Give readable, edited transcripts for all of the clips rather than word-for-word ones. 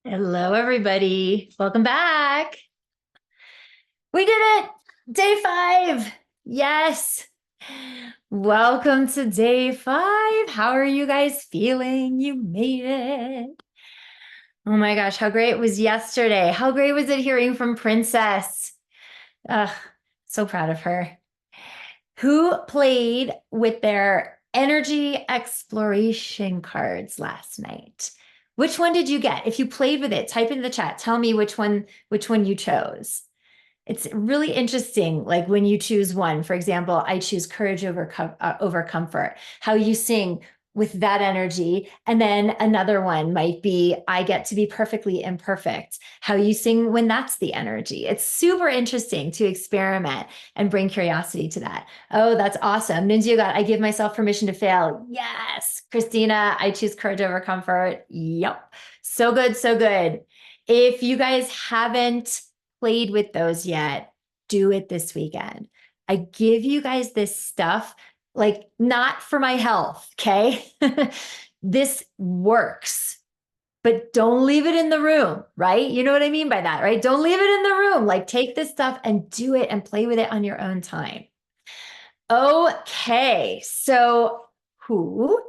Hello, everybody. Welcome back. We did it. Day 5. Yes. Welcome to day 5. How are you guys feeling? You made it. Oh my gosh, how great was yesterday. How great was it hearing from Princess? Ugh, so proud of her. Who played with their energy exploration cards last night? Which one did you get? If you played with it, type in the chat. Tell me which one you chose. It's really interesting, like when you choose one. For example, I choose courage over comfort. How you sing with that energy, and then another one might be I get to be perfectly imperfect. How you sing when that's the energy. It's super interesting to experiment and bring curiosity to that. Oh, that's awesome. Ninja got I give myself permission to fail. Yes. Christina, I choose courage over comfort. Yep. So good, so good. If you guys haven't played with those yet, do it this weekend. I give you guys this stuff, like not for my health, okay? This works, but don't leave it in the room, right? You know what I mean by that, right? Don't leave it in the room. Like take this stuff and do it and play with it on your own time. Okay, so who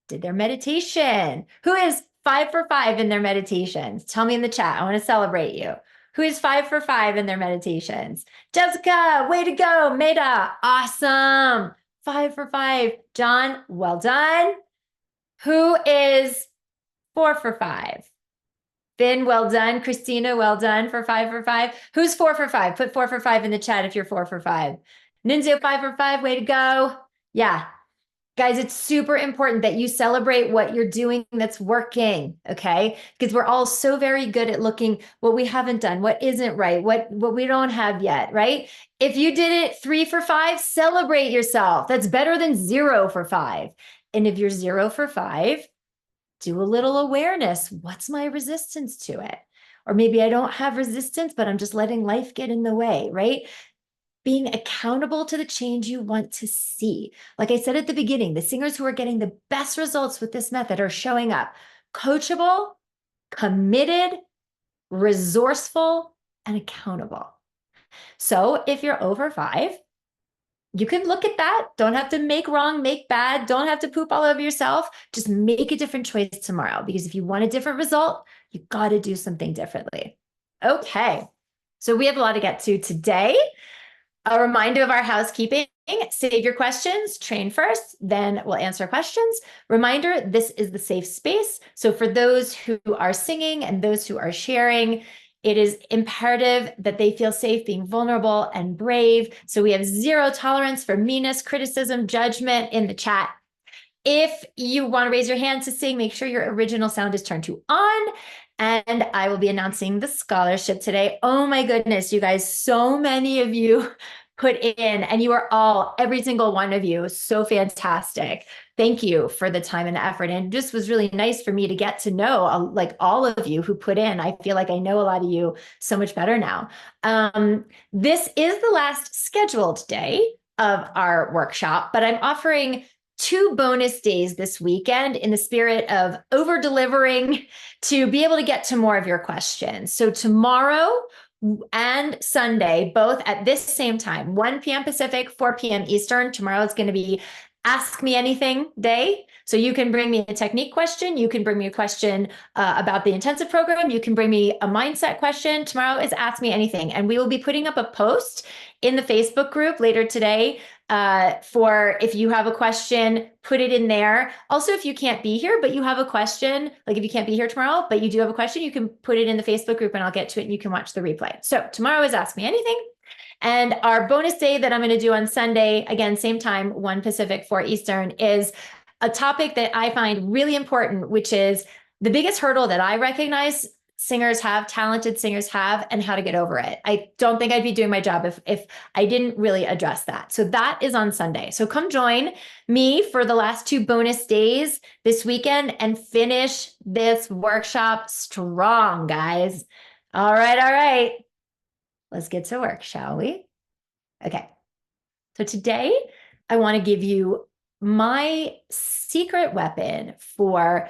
did their meditation? Who is 5 for 5 in their meditations? Tell me in the chat. I want to celebrate you. Who is 5 for 5 in their meditations? Jessica, way to go. Maida, awesome. 5 for 5. John, well done. Who is 4 for 5? Finn, well done. Christina, well done for 5 for 5. Who's 4 for 5? Put 4 for 5 in the chat if you're 4 for 5. Ninja, 5 for 5, way to go. Yeah. Guys, it's super important that you celebrate what you're doing that's working, okay? Because we're all so very good at looking what we haven't done, what isn't right, what we don't have yet, right? If you did it 3 for 5, celebrate yourself. That's better than 0 for 5. And if you're 0 for 5, do a little awareness. What's my resistance to it? Or maybe I don't have resistance, but I'm just letting life get in the way, right? Being accountable to the change you want to see. Like I said at the beginning, the singers who are getting the best results with this method are showing up coachable, committed, resourceful, and accountable. So if you're over 5, you can look at that. Don't have to make wrong, make bad. Don't have to poop all over yourself. Just make a different choice tomorrow, because if you want a different result, you got to do something differently. Okay. So we have a lot to get to today. A reminder of our housekeeping: save your questions, train first, then we'll answer questions. Reminder, this is the safe space. So for those who are singing and those who are sharing, it is imperative that they feel safe being vulnerable and brave. So we have 0 tolerance for meanness, criticism, judgment in the chat. If you want to raise your hand to sing, make sure your original sound is turned to on. And I will be announcing the scholarship today. Oh my goodness, you guys, so many of you put in, and you are all, every single one of you, so fantastic. Thank you for the time and effort. And it just was really nice for me to get to know like all of you who put in. I feel like I know a lot of you so much better now. This is the last scheduled day of our workshop, but I'm offering 2 bonus days this weekend in the spirit of over delivering to be able to get to more of your questions. So tomorrow and Sunday, both at this same time, 1 p.m. Pacific, 4 p.m. Eastern. Tomorrow is going to be Ask Me Anything Day. So you can bring me a technique question. You can bring me a question about the intensive program. You can bring me a mindset question. Tomorrow is Ask Me Anything. And we will be putting up a post in the Facebook group later today for if you have a question, put it in there. Also, if you can't be here, but you have a question, like if you can't be here tomorrow, but you do have a question, you can put it in the Facebook group and I'll get to it and you can watch the replay. So tomorrow is Ask Me Anything. And our bonus day that I'm going to do on Sunday, again, same time, 1 Pacific, 4 Eastern, is a topic that I find really important, which is the biggest hurdle that I recognize singers have, talented singers have, and how to get over it. I don't think I'd be doing my job if I didn't really address that. So that is on Sunday. So come join me for the last 2 bonus days this weekend and finish this workshop strong, guys. All right, all right. Let's get to work, shall we? Okay. So today I want to give you my secret weapon for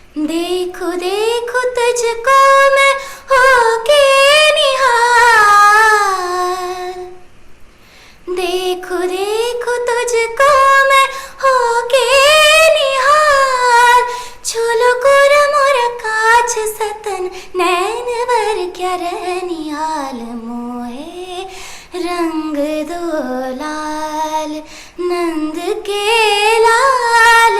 देखूं देखूं तुझको मैं होके निहाल, देखूं देखूं तुझको मैं होके निहाल, झूलो कोरा मोरा काछ सतन नैन भर क्या रहनिहाल, मोहे रंग दो लाल नंद के लाल,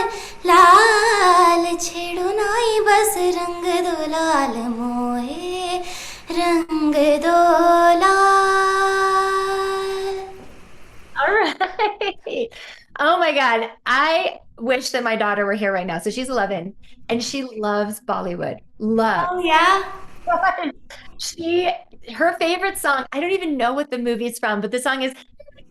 लाल छेड़ो नाई बस रंग दो लाल, मोहे रंग दो लाल. All right. Oh my God. I wish that my daughter were here right now. So she's 11 and she loves Bollywood. Oh Loves. yeah. She, her favorite song, I don't even know what the movie is from, but the song is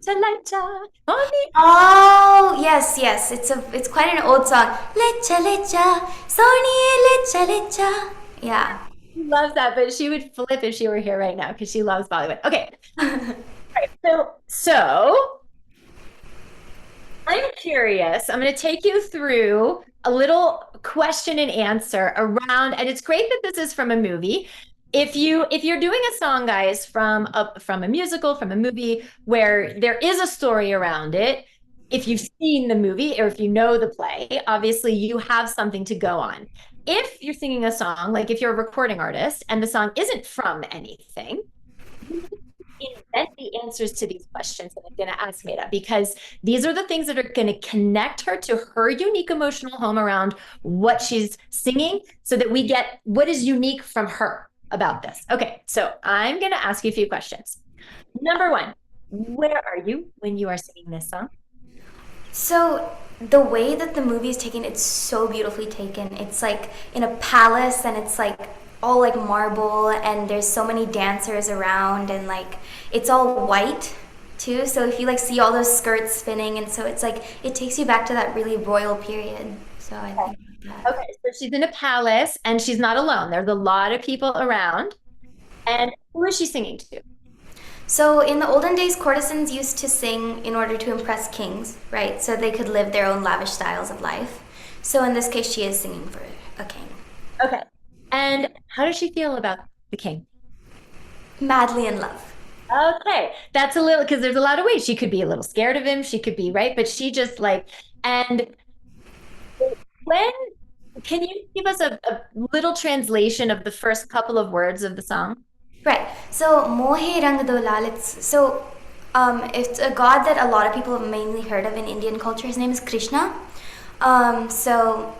Chalacha, Honey. Oh yes, yes. It's quite an old song. Lecha lecha, Soniye lecha lecha. Yeah. She loves that, but she would flip if she were here right now because she loves Bollywood. Okay. All right. So I'm curious. I'm going to take you through a little question and answer around, and it's great that this is from a movie. If you're doing a song, guys, from a musical, from a movie where there is a story around it, if you've seen the movie or if you know the play, obviously you have something to go on. If you're singing a song, like if you're a recording artist and the song isn't from anything, invent the answers to these questions that I'm going to ask Meta, because these are the things that are going to connect her to her unique emotional home around what she's singing so that we get what is unique from her about this. Okay, so I'm going to ask you a few questions. Number one, where are you when you are singing this song? So the way that the movie is taken, it's so beautifully taken. It's like in a palace, and it's like all like marble, and there's so many dancers around, and like it's all white too. So if you like see all those skirts spinning, and so it's like it takes you back to that really royal period. So I think that. Okay, so she's in a palace and she's not alone. There's a lot of people around. And who is she singing to? So in the olden days, courtesans used to sing in order to impress kings, right? So they could live their own lavish styles of life. So in this case, she is singing for a king. Okay. And how does she feel about the king? Madly in love. Okay. That's a little, because there's a lot of ways. She could be a little scared of him. She could be, right? But she just like, and when, can you give us a little translation of the first couple of words of the song? Right. So Mohe Rang Do Lal. It's a god that a lot of people have mainly heard of in Indian culture. His name is Krishna. So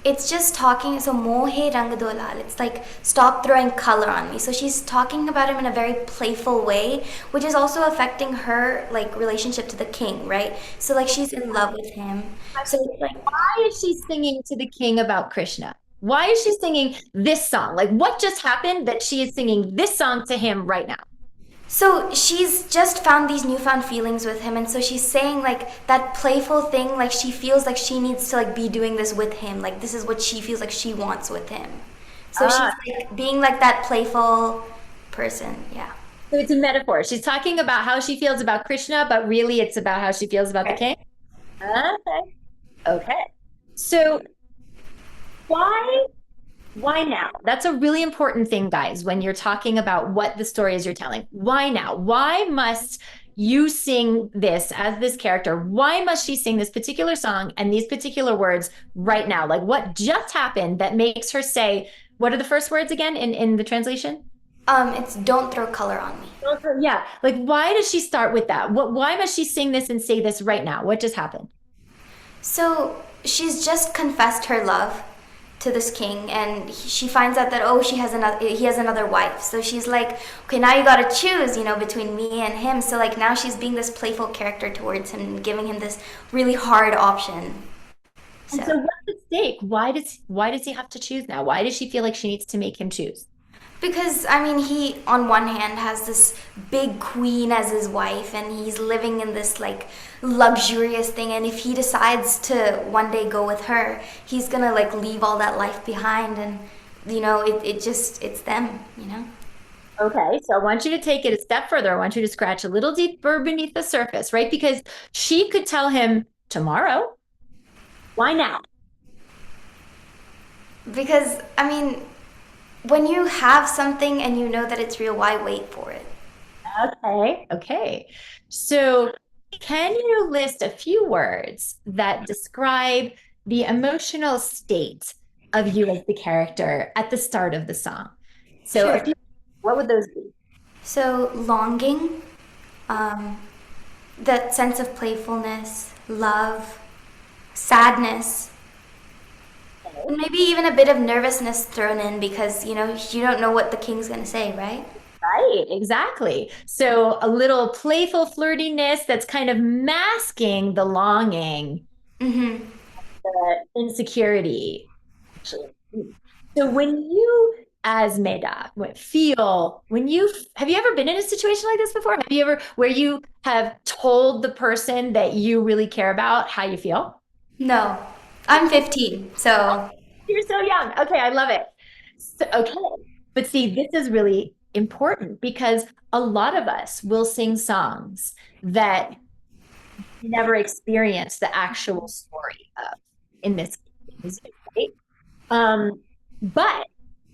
it's just talking. So Mohe Rang Do Lal. It's like stop throwing color on me. So she's talking about him in a very playful way, which is also affecting her like relationship to the king, right? So like she's in love with him. So it's like Why is she singing to the king about Krishna? Why is she singing this song? Like, what just happened that she is singing this song to him right now? So she's just found these newfound feelings with him, and so she's saying like that playful thing, like she feels like she needs to like be doing this with him, like this is what she feels like she wants with him. So she's like being like that playful person, yeah. So it's a metaphor. She's talking about how she feels about Krishna, but really it's about how she feels about the king. Okay. Okay. So why now? That's a really important thing, guys, when you're talking about what the story is you're telling. Why now? Why must you sing this as this character? Why must she sing this particular song and these particular words right now? Like what just happened that makes her say, what are the first words again in the translation? It's don't throw color on me. Yeah. Like why does she start with that? Why must she sing this and say this right now? What just happened? So she's just confessed her love to this king, and she finds out that he has another wife. So she's like, okay, now you gotta choose, between me and him. So like now she's being this playful character towards him and giving him this really hard option. And so what's at stake? Why does he have to choose now? Why does she feel like she needs to make him choose? Because, I mean, he, on one hand, has this big queen as his wife, and he's living in this, like, luxurious thing, and if he decides to one day go with her, he's gonna, like, leave all that life behind, and, it's them. Okay, so I want you to take it a step further. I want you to scratch a little deeper beneath the surface, right? Because she could tell him tomorrow. Why now? Because, I mean, when you have something and you know that it's real, why wait for it? Okay. Okay. So, can you list a few words that describe the emotional state of you as the character at the start of the song? So, Sure. what would those be? So, longing, um, that sense of playfulness, love, sadness, and maybe even a bit of nervousness thrown in because, you don't know what the king's going to say, right? Right, exactly. So, a little playful flirtiness that's kind of masking the longing, Mm-hmm. the insecurity, actually. So when you, as Meda, when you have you ever been in a situation like this before? Have you ever where you have told the person that you really care about how you feel? No, I'm 15, so You're so young. Okay, I love it. So, okay. But see, this is really important because a lot of us will sing songs that never experience the actual story of in this music, right? But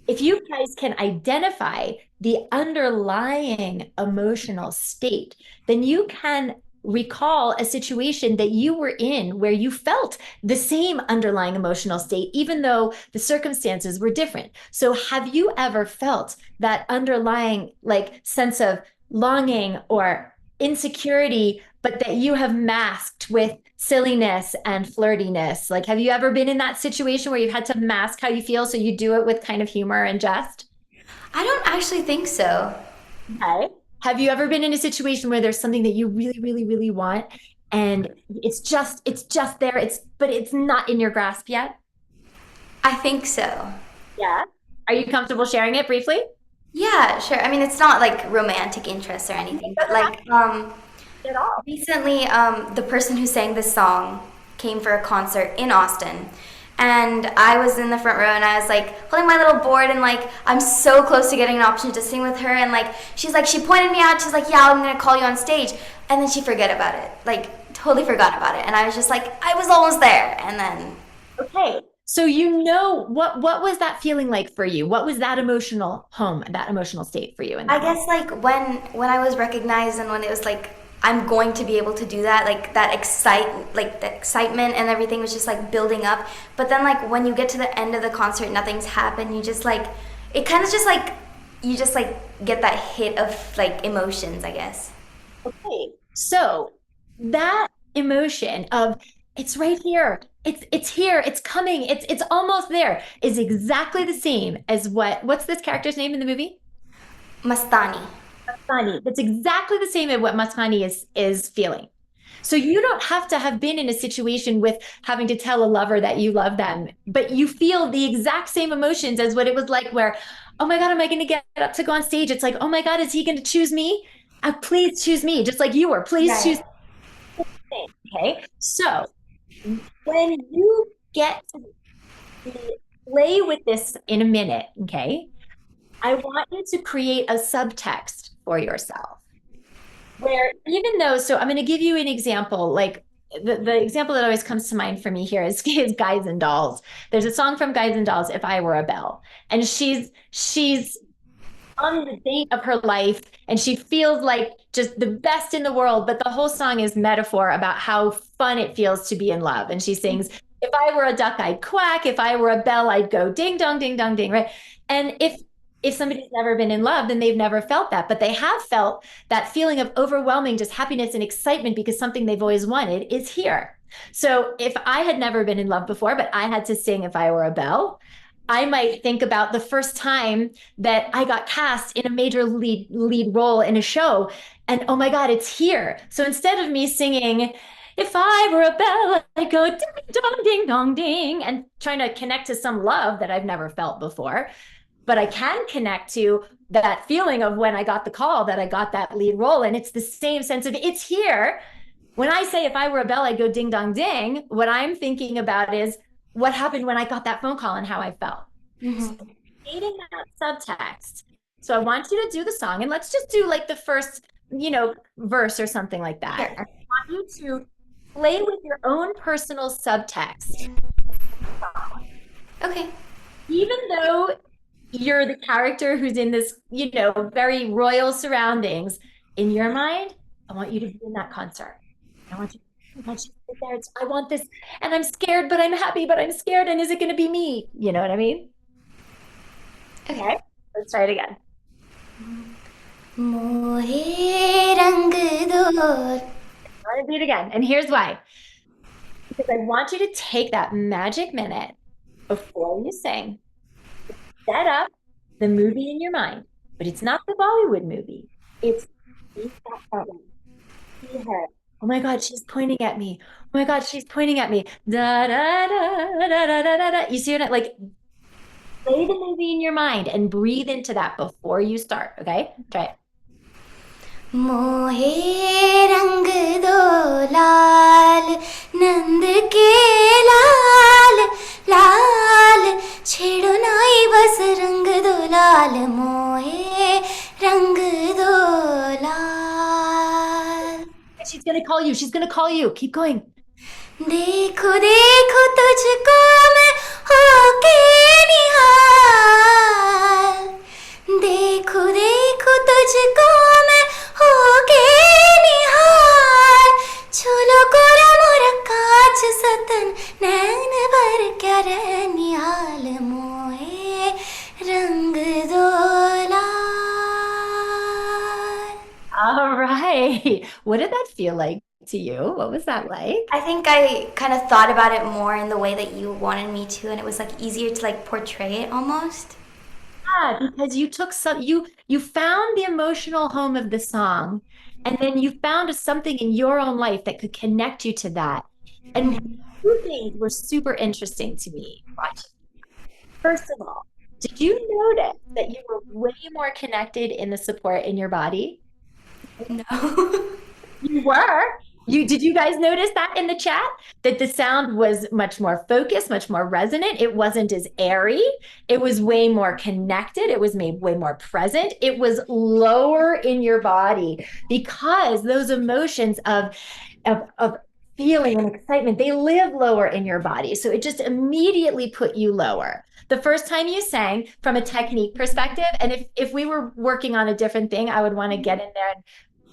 if you guys can identify the underlying emotional state, then you can recall a situation that you were in where you felt the same underlying emotional state, even though the circumstances were different. So, have you ever felt that underlying like sense of longing or insecurity, but that you have masked with silliness and flirtiness? Like, have you ever been in that situation where you've had to mask how you feel so you do it with kind of humor and jest? I don't actually think so. Okay. Have you ever been in a situation where there's something that you really, really, really want and it's just there, but it's not in your grasp yet? I think so. Yeah. Are you comfortable sharing it briefly? Yeah, sure. I mean, it's not like romantic interest or anything, but like At all. recently the person who sang this song came for a concert in Austin. And I was in the front row and I was like holding my little board and like I'm so close to getting an option to sing with her and like she pointed me out, she's like, "Yeah, I'm gonna call you on stage." And then she forgot about it. Like totally forgot about it. And I was just like, I was almost there. And then Okay. So you know what was that feeling like for you? What was that emotional home, that emotional state for you in I that moment? guess like when I was recognized and when it was like I'm going to be able to do that, like the excitement and everything was just like building up. But then like when you get to the end of the concert, nothing's happened. You just like it kind of just like you just like get that hit of like emotions, I guess. Okay. So that emotion of it's right here, it's here, it's coming, it's almost there is exactly the same as what's this character's name in the movie? Mastani. Masani. That's exactly the same as what Masani is feeling. So you don't have to have been in a situation with having to tell a lover that you love them, but you feel the exact same emotions as what it was like where, oh my God, am I going to get up to go on stage? It's like, oh my God, is he going to choose me? Please choose me, just like you were. Please choose Right. me. Okay. So when you get to play with this in a minute, okay, I want you to create a subtext for yourself where even though, so I'm going to give you an example, like the example that always comes to mind for me here is Guys and Dolls. There's a song from Guys and Dolls, If I Were a Bell. And she's on the date of her life and she feels like just the best in the world, but the whole song is metaphor about how fun it feels to be in love. And she sings, if I were a duck, I'd quack. If I were a bell, I'd go ding dong, ding dong, ding, right? And if somebody's never been in love, then they've never felt that, but they have felt that feeling of overwhelming just happiness and excitement because something they've always wanted is here. So if I had never been in love before, but I had to sing If I Were a Bell, I might think about the first time that I got cast in a major lead role in a show, and oh my God, it's here. So instead of me singing, if I were a bell, I'd go ding dong, ding dong, ding, and trying to connect to some love that I've never felt before, but I can connect to that feeling of when I got the call that I got that lead role. And it's the same sense of it's here. When I say if I were a bell, I'd go ding dong ding, what I'm thinking about is what happened when I got that phone call and how I felt. So Hmm. creating that subtext. So I want you to do the song and let's just do like the first, verse or something like that. Sure. And I want you to play with your own personal subtext. Okay. Even though you're the character who's in this, very royal surroundings, in your mind, I want you to be in that concert. I want you to sit there. I want this, and I'm scared, but I'm happy, but I'm scared. And is it going to be me? You know what I mean? Okay. Okay, let's try it again. मोहे रंग दो. I want to do it again. And here's why. Because I want you to take that magic minute before you sing, set up the movie in your mind, but it's not the Bollywood movie. It's see that one. See her. Oh my God, she's pointing at me. Oh my God, she's pointing at me. Da da da da da da da da. You see what I like? Play the movie in your mind and breathe into that before you start. Okay, try it. मोहे रंग दो लाल नंद के लाल लाल छेड़ो नाई बस रंग दो लाल मोहे रंग दो लाल. She's gonna call you. She's gonna call you. Keep going. देखो देखो तुझको मैं होके निहाल. देखो देखो तुझको मैं होके निहाल. चलो कोरा मोरा कांच सतन नैन भर क्या रे निहाल मोहे रंग दो लाल. All right. What did that feel like to you? What was that like? I think I kind of thought about it more in the way that you wanted me to, and it was like easier to like portray it almost. Yeah, because you took you found the emotional home of the song, and then you found something in your own life that could connect you to that. And two things were super interesting to me watching. First of all, did you notice that you were way more connected in the support in your body? No. You were. Did you guys notice that in the chat? That the sound was much more focused, much more resonant. It wasn't as airy. It was way more connected. It was made way more present. It was lower in your body because those emotions of feeling and excitement, they live lower in your body. So it just immediately put you lower. The first time you sang from a technique perspective, and if we were working on a different thing, I would want to get in there and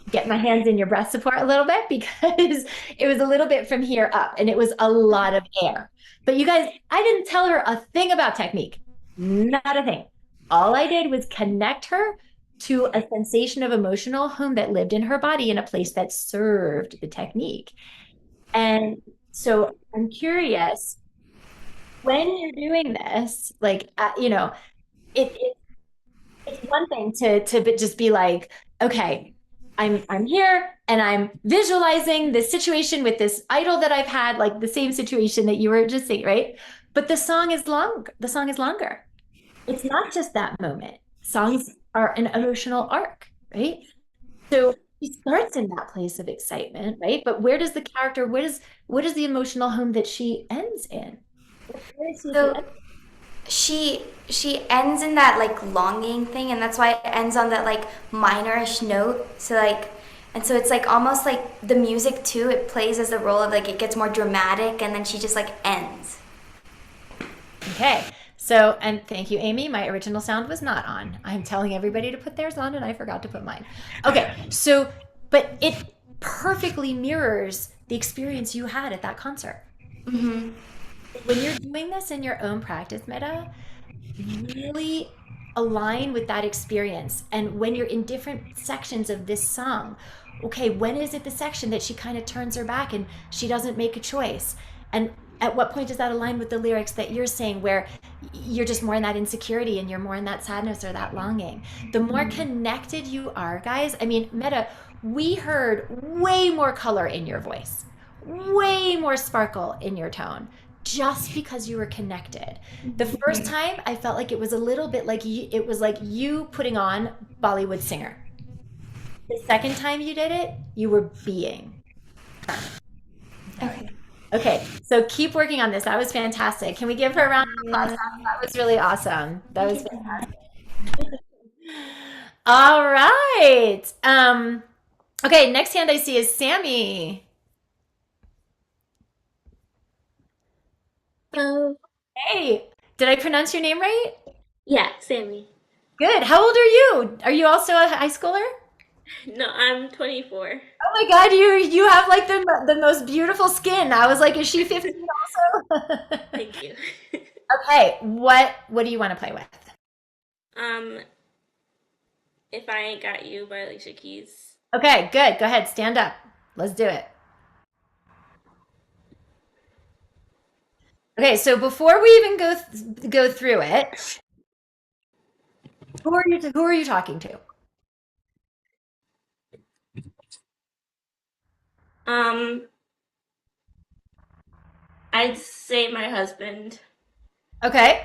get my hands in your breast support a little bit because it was a little bit from here up and it was a lot of air. But you guys, I didn't tell her a thing about technique, not a thing. All I did was connect her to a sensation of emotional home that lived in her body in a place that served the technique. And so I'm curious when you're doing this, like, it it's one thing to just be like, okay, I'm here and I'm visualizing this situation with this idol that I've had, like the same situation that you were just saying, right? But the song is long. The song is longer. It's not just that moment. Songs are an emotional arc, right? So she starts in that place of excitement, right? But where does the character, what is the emotional home that she ends in? Where is she at the So end? she ends in that like longing thing, and that's why it ends on that like minorish note. So like, and so it's like almost like the music too. It plays as the role of like it gets more dramatic, and then she just like ends. Okay. So, and thank you, Amy. My original sound was not on. I'm telling everybody to put theirs on, and I forgot to put mine. Okay. So, but it perfectly mirrors the experience you had at that concert. Mm-hmm. When you're doing this in your own practice, Meta, really align with that experience. And when you're in different sections of this song, okay, when is it the section that she kind of turns her back and she doesn't make a choice? And at what point does that align with the lyrics that you're saying, where you're just more in that insecurity and you're more in that sadness or that longing? The more connected you are, guys, I mean, Meta, we heard way more color in your voice, way more sparkle in your tone, just because you were connected. The first time I felt like it was a little bit like it was like you putting on Bollywood singer. The second time you did it, you were being. Okay. Okay, so keep working on this. That was fantastic. Can we give her a round of applause? Yeah. That was really awesome. That Thank was you so much. fantastic. All right. Okay, next hand I see is Sammy. Oh, Hey, Did I pronounce your name right? Yeah, Sammy. Good. How old are you? Are you also a high schooler? No, I'm 24. Oh my God, you have like the most beautiful skin. I was like, is she 15 also? Thank you. Okay, what do you want to play with? um, If I Ain't Got You by Alicia Keys. Okay, good. Go ahead, stand up. Let's do it. Okay, so before we even go through it, who are you talking to? Um, I'd say my husband. Okay.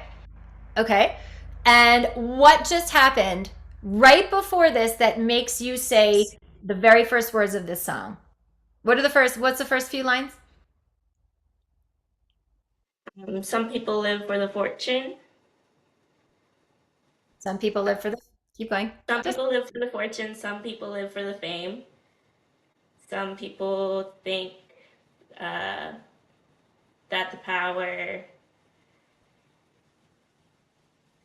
Okay. And what just happened right before this that makes you say the very first words of this song? What's the first few lines? Some people live for the fortune. Some people live for the, keep going. Some Just, people live for the fortune. Some people live for the fame. Some people think uh, that the power.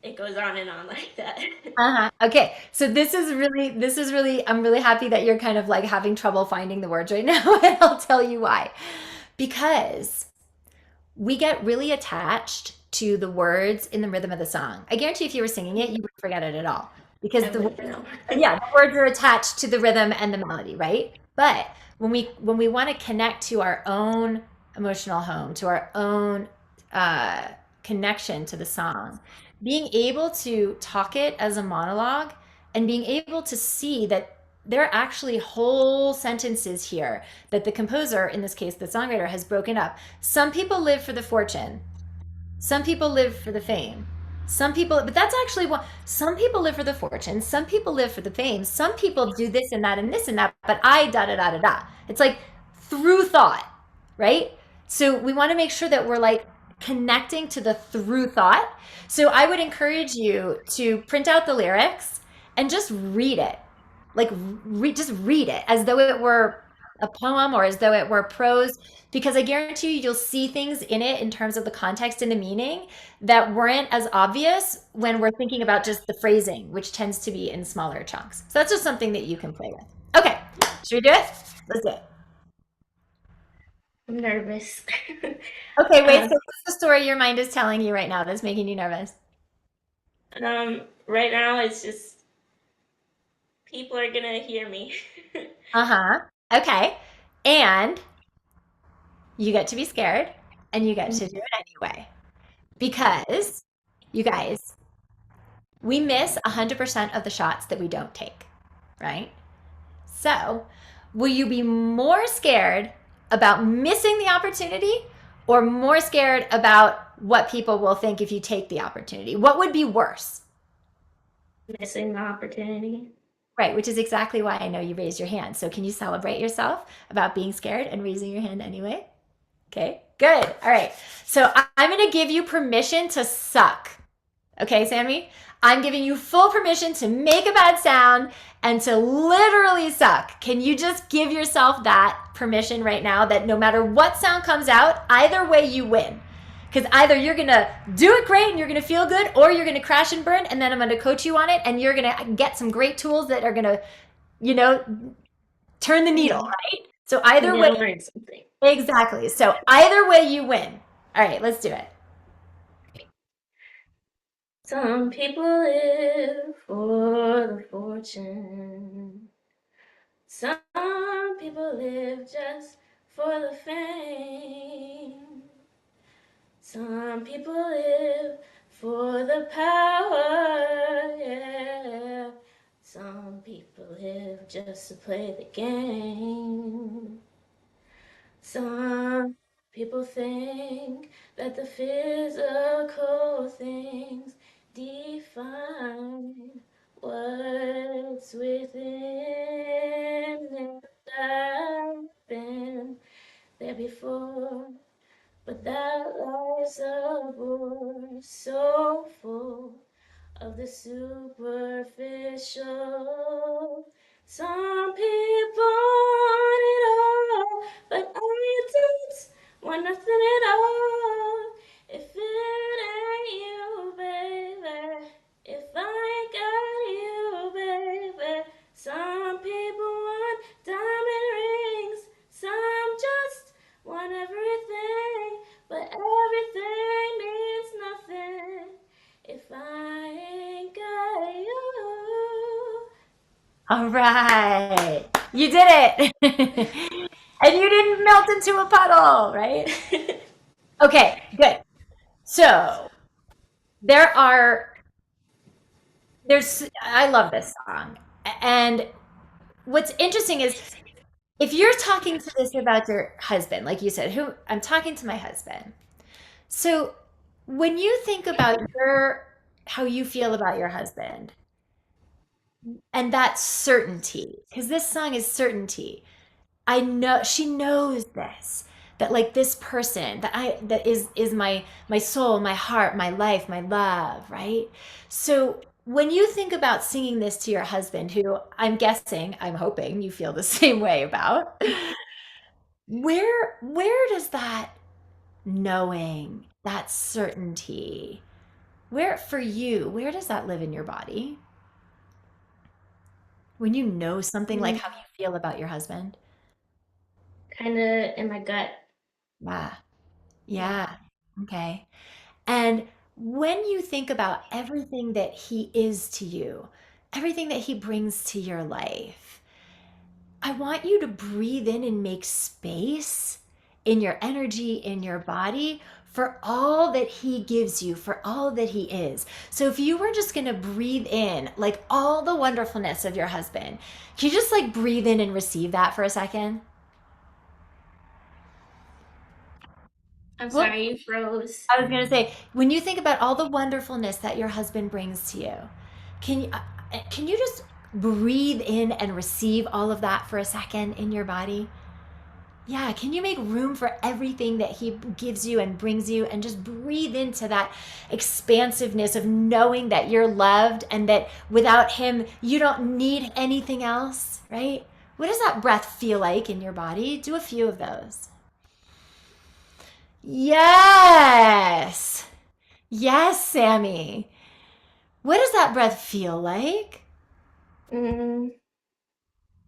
It goes on and on like that. uh-huh. Okay. So this is really, I'm really happy that you're kind of like having trouble finding the words right now. And I'll tell you why. Because we get really attached to the words in the rhythm of the song. I guarantee if you were singing it, you would forget it at all because I the wouldn't words, know. yeah, the words are attached to the rhythm and the melody, right? But when we want to connect to our own emotional home, to our own uh, connection to the song, being able to talk it as a monologue and being able to see that there are actually whole sentences here that the composer, in this case the songwriter, has broken up. Some people live for the fortune. Some people live for the fame. Some people, but that's actually what some people live for the fortune. Some people live for the fame. Some people do this and that and this and that, but I da da da da da. It's like through thought, right? So we want to make sure that we're like connecting to the through thought. So I would encourage you to print out the lyrics and just read it. Like just read it as though it were a poem or as though it were prose, because I guarantee you'll see things in it in terms of the context and the meaning that weren't as obvious when we're thinking about just the phrasing, which tends to be in smaller chunks. So that's just something that you can play with. Okay, should we do it? Let's do it. I'm nervous. Okay, wait. So um, what's the story your mind is telling you right now that's making you nervous? right now, it's just people are gonna hear me. Uh-huh. Okay. And you get to be scared and you get to do it anyway. Because you guys, we miss 100% of the shots that we don't take, right? So, will you be more scared about missing the opportunity or more scared about what people will think if you take the opportunity? What would be worse? Missing the opportunity. Right, which is exactly why I know you raised your hand. So, can you celebrate yourself about being scared and raising your hand anyway? Okay, good. All right. So, I'm going to give you permission to suck. Okay, Sammy? I'm giving you full permission to make a bad sound and to literally suck. Can you just give yourself that permission right now that no matter what sound comes out, either way you win? Because either you're going to do it great and you're going to feel good, or you're going to crash and burn, and then I'm going to coach you on it, and you're going to get some great tools that are going to, you know, turn the needle, right? So I'm either way, gonna learn something. exactly. So either way you win. All right, let's do it. Some people live for the fortune. Some people live just for the fame. Some people live for the power, yeah. Some people live just to play the game. Some people think that the physical things define what's within. I've been there before, but that life's a bore so full of the superficial. Some people want it all, but I don't want nothing at all. If it ain't you, All right. You did it. And you didn't melt into a puddle, right? Okay, good. So there are, I love this song. And what's interesting is if you're talking to this about your husband, like you said, who I'm talking to my husband. So when you think about how you feel about your husband and that certainty, because this song is certainty. I know she knows this, that like this person that is my soul, my heart, my life, my love, right? So when you think about singing this to your husband, who I'm guessing, I'm hoping you feel the same way about, where does that knowing, that certainty, where for you, where does that live in your body? When you know something like how you feel about your husband? Kind of in my gut. Yeah. Yeah. Yeah. Okay. And when you think about everything that he is to you, everything that he brings to your life, I want you to breathe in and make space in your energy, in your body, for all that he gives you, for all that he is. So if you were just going to breathe in like all the wonderfulness of your husband, can you just like breathe in and receive that for a second? I'm Well, sorry, you froze. I was going to say, when you think about all the wonderfulness that your husband brings to you, can you just breathe in and receive all of that for a second in your body? Yeah, can you make room for everything that he gives you and brings you and just breathe into that expansiveness of knowing that you're loved and that without him you don't need anything else, right? What does that breath feel like in your body? Do a few of those. Yes. Yes, Sammy. What does that breath feel like? Mm,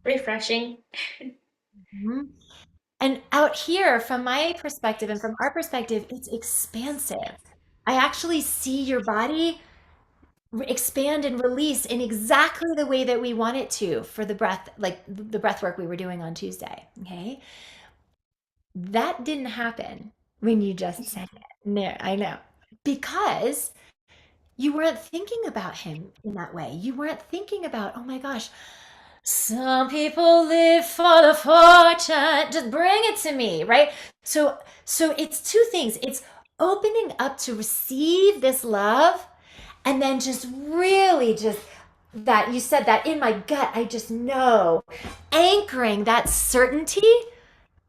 refreshing. Mhm. And out here, from my perspective and from our perspective, it's expansive. I actually see your body expand and release in exactly the way that we want it to for the breath, like the breath work we were doing on Tuesday. Okay. That didn't happen when you just said it. No, I know. Because you weren't thinking about him in that way. You weren't thinking about, oh my gosh, some people live for the fortune. Just bring it to me, right? So it's two things. It's opening up to receive this love and then just really just that you said that in my gut, I just know anchoring that certainty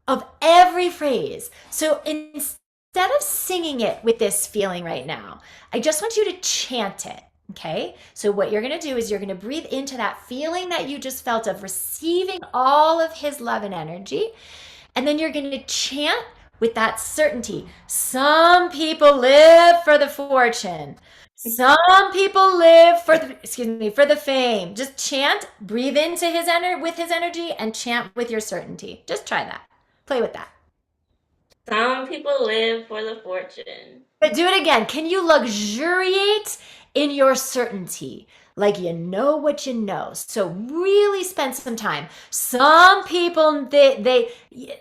of every phrase. So instead of singing it with this feeling right now, I just want you to chant it. Okay. So what you're going to do is you're going to breathe into that feeling that you just felt of receiving all of his love and energy. And then you're going to chant with that certainty. Some people live for the fortune. Some people live for the, excuse me, for the fame. Just chant, breathe into with his energy and chant with your certainty. Just try that. Play with that. Some people live for the fortune. But do it again. Can you luxuriate in your certainty? Like you know what you know. So really spend some time. Some people they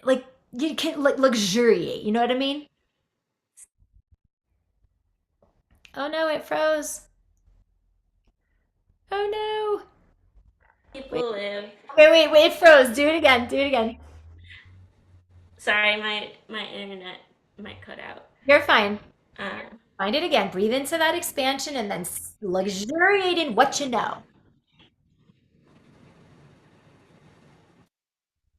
like you can like luxuriate. You know what I mean? Oh no, it froze. Oh no. Wait, People live. wait, it froze. Do it again. Do it again. Sorry, my internet might cut out. You're fine. Uh, Find it again. Breathe into that expansion and then luxuriate in what you know.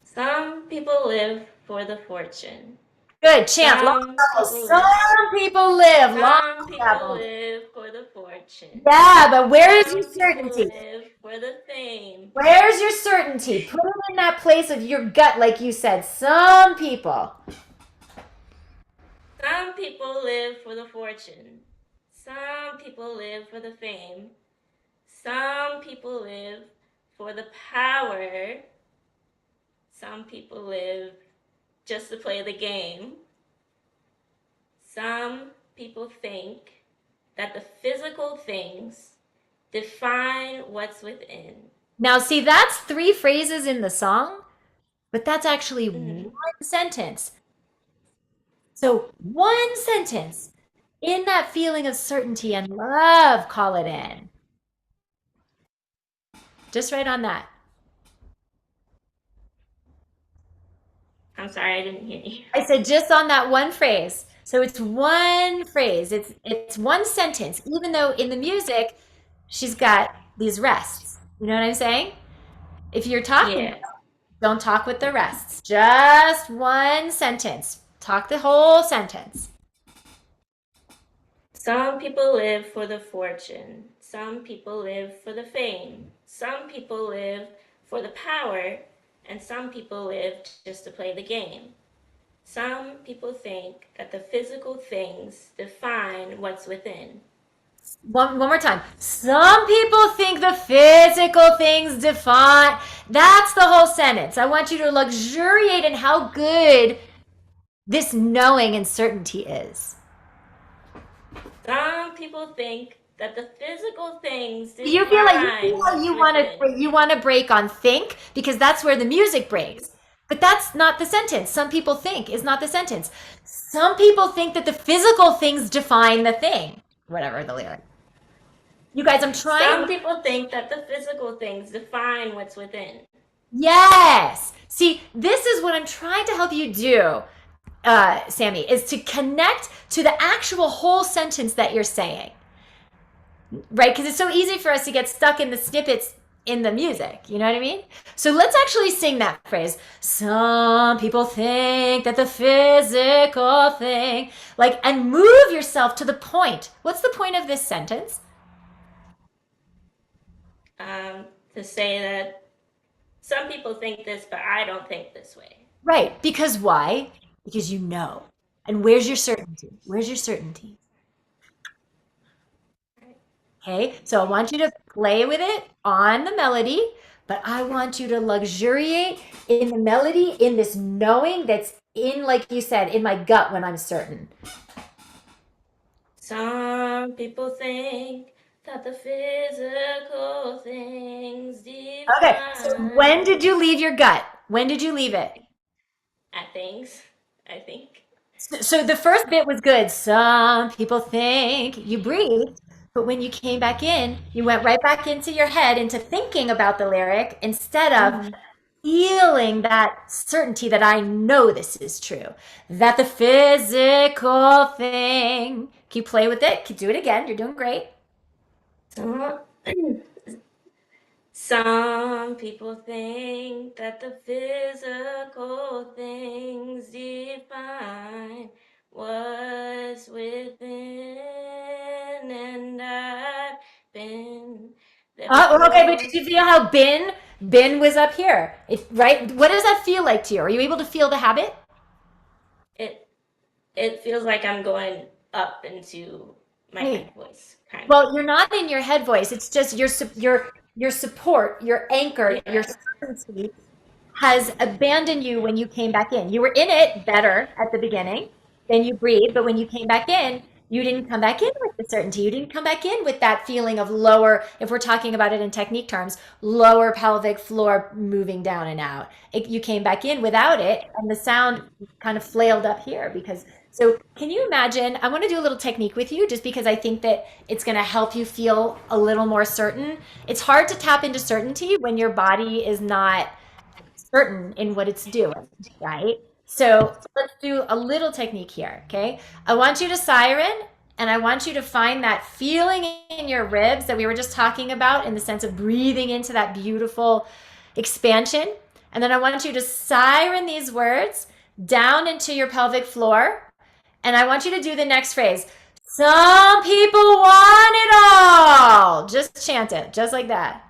some people live for the fortune. Good. Chant. Long Some levels. people live. Some people live. Long Some people levels. live for the fortune. Yeah, but where is your Some people certainty? live for the fame. Where's your certainty? Put it in that place of your gut, like you said. Some people. Some people live for the fortune. Some people live for the fame. Some people live for the power. Some people live just to play the game. Some people think that the physical things define what's within. Now, see, that's three phrases in the song, but that's actually Mhm. one sentence. So, one sentence in that feeling of certainty and love, call it in. Just right on that. I'm sorry, I didn't hear you. I said just on that one phrase. So it's one phrase. It's one sentence, even though in the music she's got these rests. You know what I'm saying? If you're talking, Yeah. don't talk with the rests. Just one sentence. Talk the whole sentence. Some people live for the fortune. Some people live for the fame. Some people live for the power. And some people live just to play the game. Some people think that the physical things define what's within. One more time. Some people think the physical things define. That's the whole sentence. I want you to luxuriate in how good this knowing and certainty is. Some people think that the physical things You feel define like what's within. you want to break on think because that's where the music breaks. But that's not the sentence. Some people think is not the sentence. Some people think that the physical things define the thing. Whatever the lyric. You guys, I'm trying. Some people think that the physical things define what's within. Yes. See, this is what I'm trying to help you do, Sammy, is to connect to the actual whole sentence that you're saying. Right? Because it's so easy for us to get stuck in the snippets in the music. You know what I mean? So let's actually sing that phrase. Some people think that the physical thing, like, and move yourself to the point. What's the point of this sentence? To say that some people think this, but I don't think this way. Right. Because why? Because you know. And where's your certainty? Where's your certainty? Okay, so I want you to play with it on the melody, but I want you to luxuriate in the melody, in this knowing that's in, like you said, in my gut when I'm certain. Some people think that the physical things Okay, so when define did you leave your gut? When did you leave it? at things, I think. So the first bit was good. Some people think you breathed, but when you came back in, you went right back into your head, into thinking about the lyric instead of Mm-hmm. feeling that certainty that I know this is true. That the physical thing. Can you play with it? Can you do it again? You're doing great. Some, some people think that the physical things define what's within, and I've been there Okay, but before. did you feel how bin was up here? Right? What does that feel like to you? Are you able to feel the habit? It it feels like I'm going up into my Hey, head voice, kind of. well, you're not in your head voice. It's just your support, your anchor, your Yeah. certainty has abandoned you when you came back in. You were in it better at the beginning, then you breathed, but when you came back in, you didn't come back in with the certainty. You didn't come back in with that feeling of lower, if we're talking about it in technique terms, lower pelvic floor moving down and out. You came back in without it, and the sound kind of flailed up here because. So, can you imagine? I want to do a little technique with you just because I think that it's going to help you feel a little more certain. It's hard to tap into certainty when your body is not certain in what it's doing, right? So let's do a little technique here, okay? I want you to siren and I want you to find that feeling in your ribs that we were just talking about in the sense of breathing into that beautiful expansion. And then I want you to siren these words down into your pelvic floor. And I want you to do the next phrase. Some people want it all. Just chant it, just like that.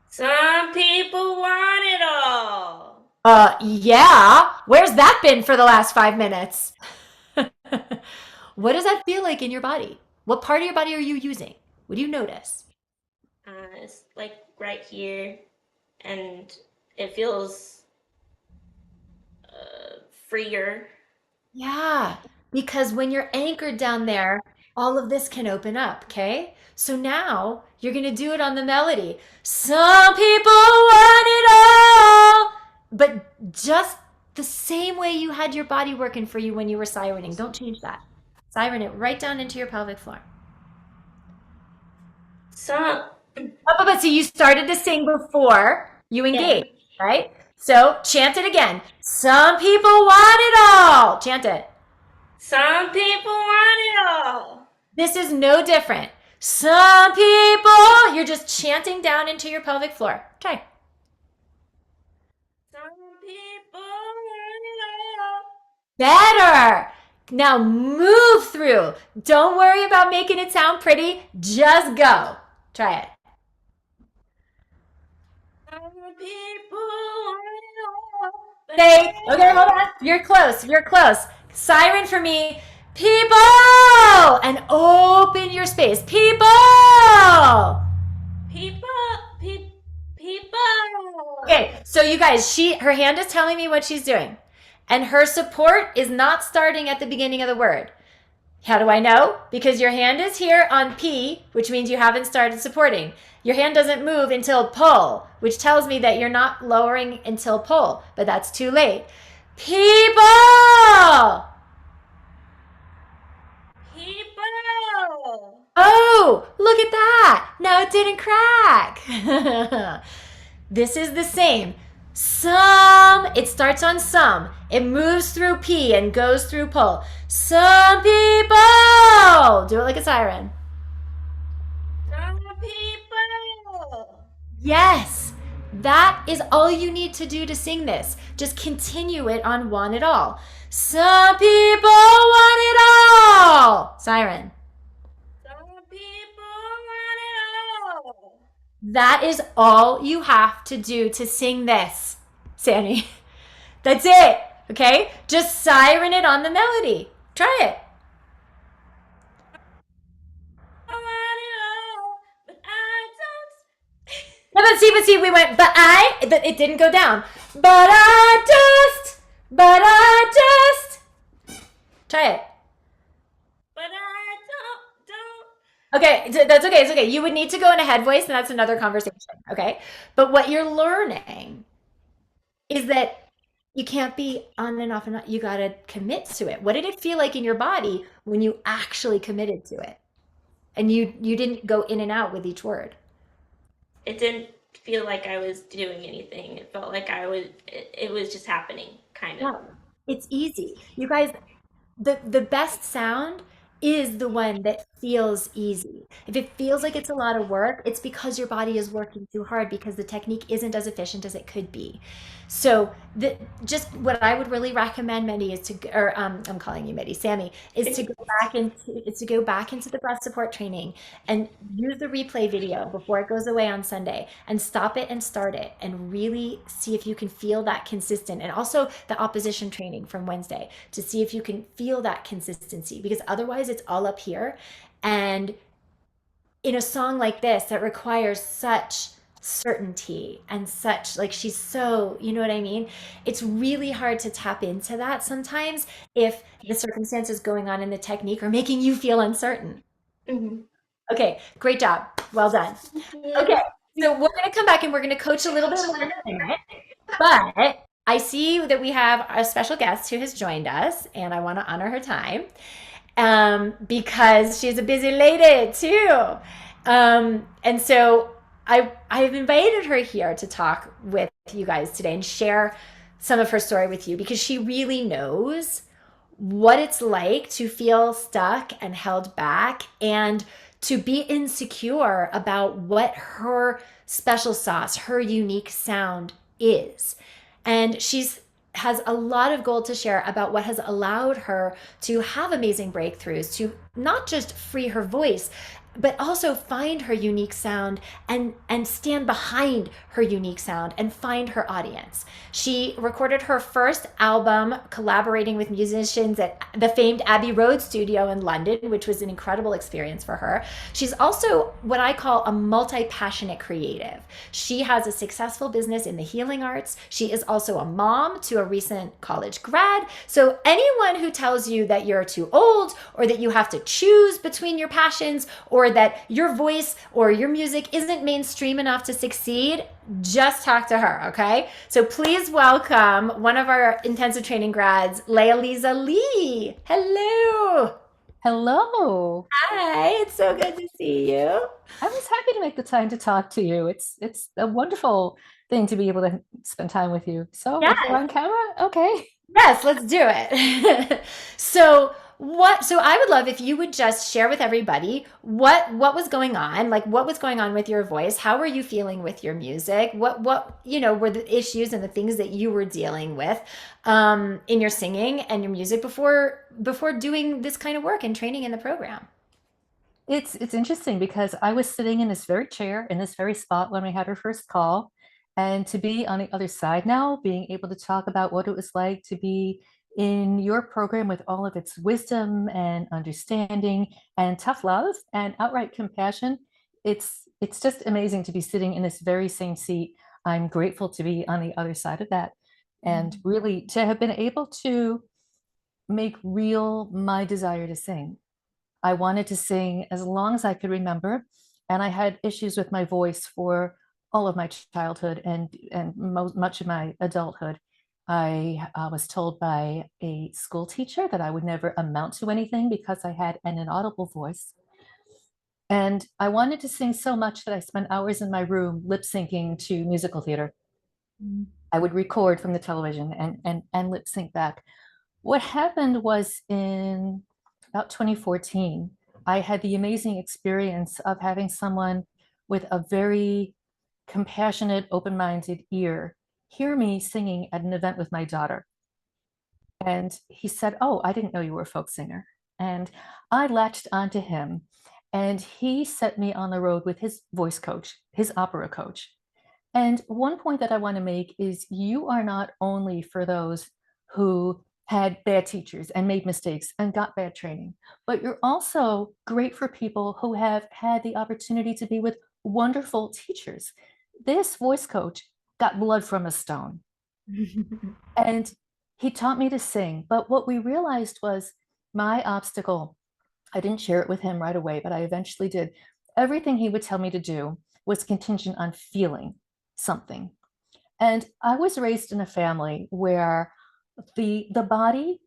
Some people want it all. Yeah. Where's that been for the last 5 minutes? What does that feel like in your body? What part of your body are you using? What do you notice? It's like right here, and it feels freer. Yeah, because when you're anchored down there, all of this can open up, okay? So now you're going to do it on the melody. Some people want it all, but just the same way you had your body working for you when you were sirening. Don't change that. Siren it right down into your pelvic floor. Some. But so you started to sing before you engaged, right? So chant it again. Some people want it all. Chant it. Some people want it all. This is no different. Some people, you're just chanting down into your pelvic floor. Try. Some people want it all. Better. Now move through. Don't worry about making it sound pretty. Just go. Try it. Some people want it all. Okay, hold on. You're close. You're close. Siren for me. People! And open your space. People! People. Okay, so you guys, her hand is telling me what she's doing. And her support is not starting at the beginning of the word. How do I know? Because your hand is here on P, which means you haven't started supporting. Your hand doesn't move until pull, which tells me that you're not lowering until pull, but that's too late. People! Oh, look at that. Now it didn't crack. This is the same. Some, it starts on some. It moves through P and goes through pull. Some people. Do it like a siren. Some people. Yes. That is all you need to do to sing this. Just continue it on want it all. Some people want it all. Siren. That is all you have to do to sing this, Sammy. That's it, okay? Just siren it on the melody. Try it. I want it all, but I don't. No, but see, we went, it didn't go down. But I just. Try it. But I don't. Okay, that's okay. It's okay. You would need to go in a head voice, and that's another conversation. Okay. But what you're learning is that you can't be on and off and on. You got to commit to it. What did it feel like in your body when you actually committed to it? And you didn't go in and out with each word. It didn't feel like I was doing anything. It felt like it was just happening, kind of. Yeah. It's easy. You guys, the best sound is the one that feels easy. If it feels like it's a lot of work, it's because your body is working too hard because the technique isn't as efficient as it could be. So just what I would really recommend, Medi, is I'm calling you Medi, Sammy, is to go back into the breath support training and use the replay video before it goes away on Sunday and stop it and start it and really see if you can feel that consistent, and also the opposition training from Wednesday to see if you can feel that consistency, because otherwise it's all up here. And in a song like this that requires such certainty and such, like, she's so, you know what I mean? It's really hard to tap into that sometimes if the circumstances going on in the technique are making you feel uncertain. Mm-hmm. Okay, great job. Well done. Okay, so we're going to come back and we're going to coach a little bit more in a minute. But I see that we have a special guest who has joined us, and I want to honor her time. Because she's a busy lady too. And so I've invited her here to talk with you guys today and share some of her story with you, because she really knows what it's like to feel stuck and held back and to be insecure about what her special sauce, her unique sound is. And has a lot of gold to share about what has allowed her to have amazing breakthroughs, to not just free her voice, but also find her unique sound and stand behind her unique sound and find her audience. She recorded her first album collaborating with musicians at the famed Abbey Road studio in London, which was an incredible experience for her. She's also what I call a multi-passionate creative. She has a successful business in the healing arts. She is also a mom to a recent college grad. So anyone who tells you that you're too old or that you have to choose between your passions or that your voice or your music isn't mainstream enough to succeed, just talk to her, okay? So please welcome one of our intensive training grads, Leah Lee. Hello. Hello. Hi, it's so good to see you. I was happy to make the time to talk to you. It's a wonderful thing to be able to spend time with you. So if we're Yes. on camera, okay. Yes, let's do it. So I would love if you would just share with everybody what was going on, like what was going on with your voice, how were you feeling with your music, what were the issues and the things that you were dealing with in your singing and your music before doing this kind of work and training in the program. It's interesting because I was sitting in this very chair in this very spot when we had our first call, and to be on the other side now, being able to talk about what it was like to be in your program with all of its wisdom and understanding and tough love and outright compassion, it's just amazing to be sitting in this very same seat. I'm grateful to be on the other side of that and really to have been able to make real my desire to sing. I wanted to sing as long as I could remember, and I had issues with my voice for all of my childhood and much of my adulthood. I was told by a school teacher that I would never amount to anything because I had an inaudible voice. And I wanted to sing so much that I spent hours in my room lip syncing to musical theater. I would record from the television and lip sync back. What happened was in about 2014, I had the amazing experience of having someone with a very compassionate, open-minded ear hear me singing at an event with my daughter. And he said, "Oh, I didn't know you were a folk singer." And I latched onto him, and he set me on the road with his voice coach, his opera coach. And one point that I want to make is you are not only for those who had bad teachers and made mistakes and got bad training, but you're also great for people who have had the opportunity to be with wonderful teachers. This voice coach got blood from a stone and he taught me to sing. But what we realized was my obstacle, I didn't share it with him right away, but I eventually did. Everything he would tell me to do was contingent on feeling something. And I was raised in a family where the body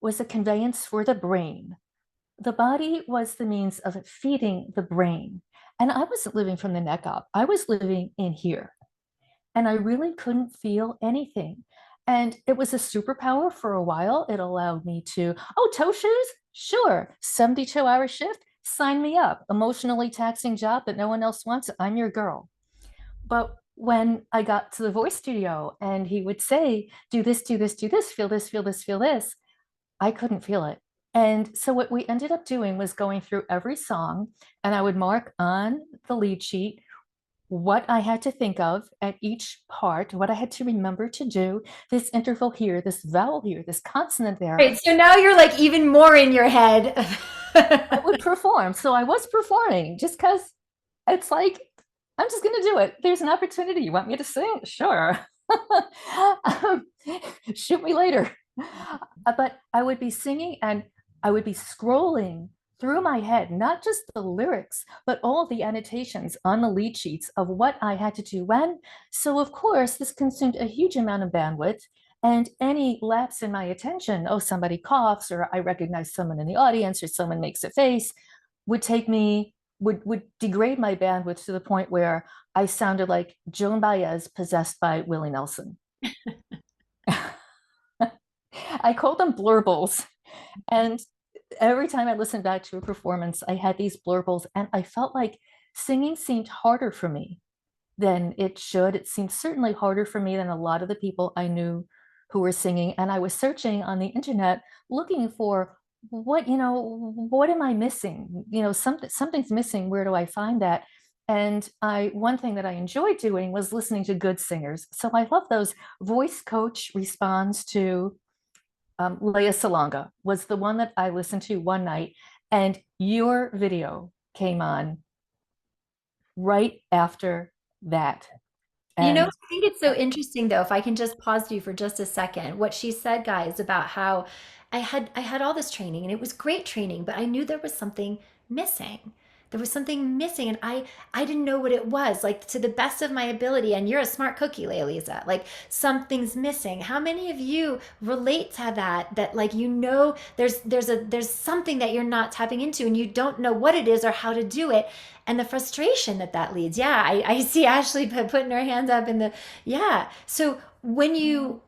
was a conveyance for the brain. The body was the means of feeding the brain. And I wasn't living from the neck up. I was living in here. And I really couldn't feel anything. And it was a superpower for a while. It allowed me to, oh, toe shoes? Sure. 72-hour shift? Sign me up. Emotionally taxing job that no one else wants. I'm your girl. But when I got to the voice studio and he would say, do this, do this, do this, feel this, feel this, feel this, I couldn't feel it. And so what we ended up doing was going through every song, and I would mark on the lead sheet what I had to think of at each part, what I had to remember to do, this interval here, this vowel here, this consonant there. Great. So now you're like even more in your head. I would perform. So I was performing just because it's like, I'm just going to do it. There's an opportunity. You want me to sing? Sure. um, Shoot me later. But I would be singing and I would be scrolling through my head, not just the lyrics, but all the annotations on the lead sheets of what I had to do when. So, of course, this consumed a huge amount of bandwidth. And any lapse in my attention, oh, somebody coughs, or I recognize someone in the audience, or someone makes a face, would take me, would degrade my bandwidth to the point where I sounded like Joan Baez possessed by Willie Nelson. I called them blurbles. And every time I listened back to a performance, I had these blurbles, and I felt like singing seemed harder for me than it should. It seemed certainly harder for me than a lot of the people I knew who were singing. And I was searching on the internet looking for what am I missing? Something's missing. Where do I find that? And one thing that I enjoyed doing was listening to good singers. So I love those. Voice Coach responds to Leia Salonga was the one that I listened to one night, and your video came on right after that. You know, And I think it's so interesting though, if I can just pause you for just a second. What she said, guys, about how I had all this training and it was great training, but I knew there was something missing. There was something missing and I didn't know what it was, like to the best of my ability. And you're a smart cookie, Leilisa. Like something's missing. How many of you relate to that like there's something that you're not tapping into and you don't know what it is or how to do it and the frustration that leads. Yeah, I see Ashley putting her hands up in the, yeah. So when you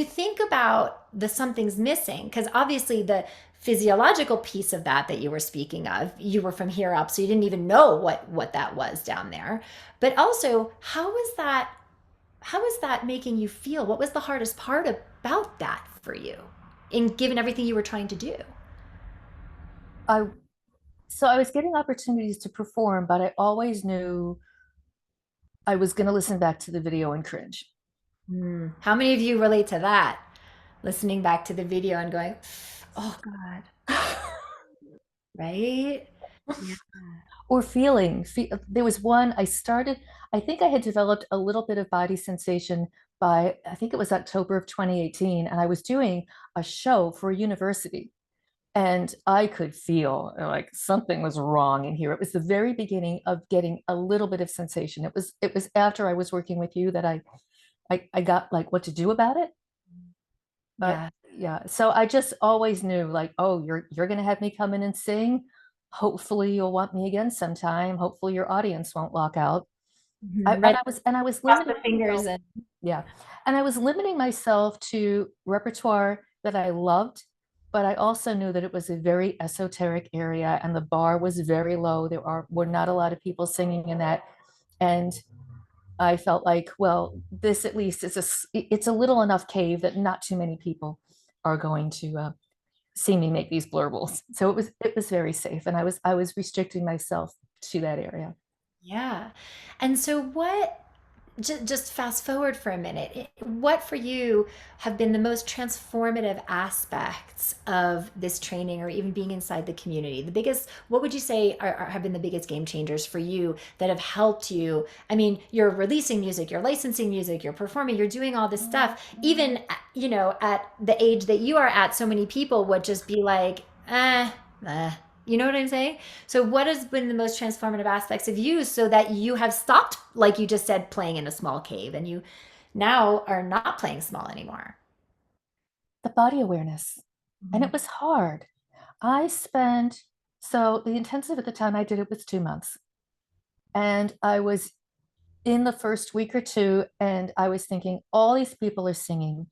think about the something's missing, because obviously the physiological piece of that you were speaking of, you were from here up, so you didn't even know what that was down there. But also, how was that making you feel? What was the hardest part about that for you, in given everything you were trying to do? I so I was getting opportunities to perform, but I always knew I was going to listen back to the video and cringe. How many of you relate to that? Listening back to the video and going, oh God, right? Yeah. Or there was one I started, I think I had developed a little bit of body sensation by, I think it was October of 2018, and I was doing a show for a university. And I could feel like something was wrong in here. It was the very beginning of getting a little bit of sensation. It was after I was working with you that I got like what to do about it. But Yeah. yeah, so I just always knew like, oh, you're gonna have me come in and sing. Hopefully you'll want me again sometime. Hopefully your audience won't walk out. I, Mhm. and Right. I was Cross limiting the fingers myself. and Yeah. And I was limiting myself to repertoire that I loved, but I also knew that it was a very esoteric area and the bar was very low. Were not a lot of people singing in that. And I felt like, well, this at least it's a little enough cave that not too many people are going to see me make these blurbles. So it was very safe, and I was restricting myself to that area. yeah. And so just fast forward for a minute. What for you have been the most transformative aspects of this training or even being inside the community? What would you say have been the biggest game changers for you that have helped you? I mean, you're releasing music, you're licensing music, you're performing, you're doing all this stuff. Even, at the age that you are at, so many people would just be like, you know what I'm saying? So, what has been the most transformative aspects of you so that you have stopped, like you just said, playing in a small cave and you now are not playing small anymore? The body awareness, and Mhm. it was hard. I spent so the intensive at the time I did it was 2 months, and I was in the first week or two, and I was thinking, all these people are singing.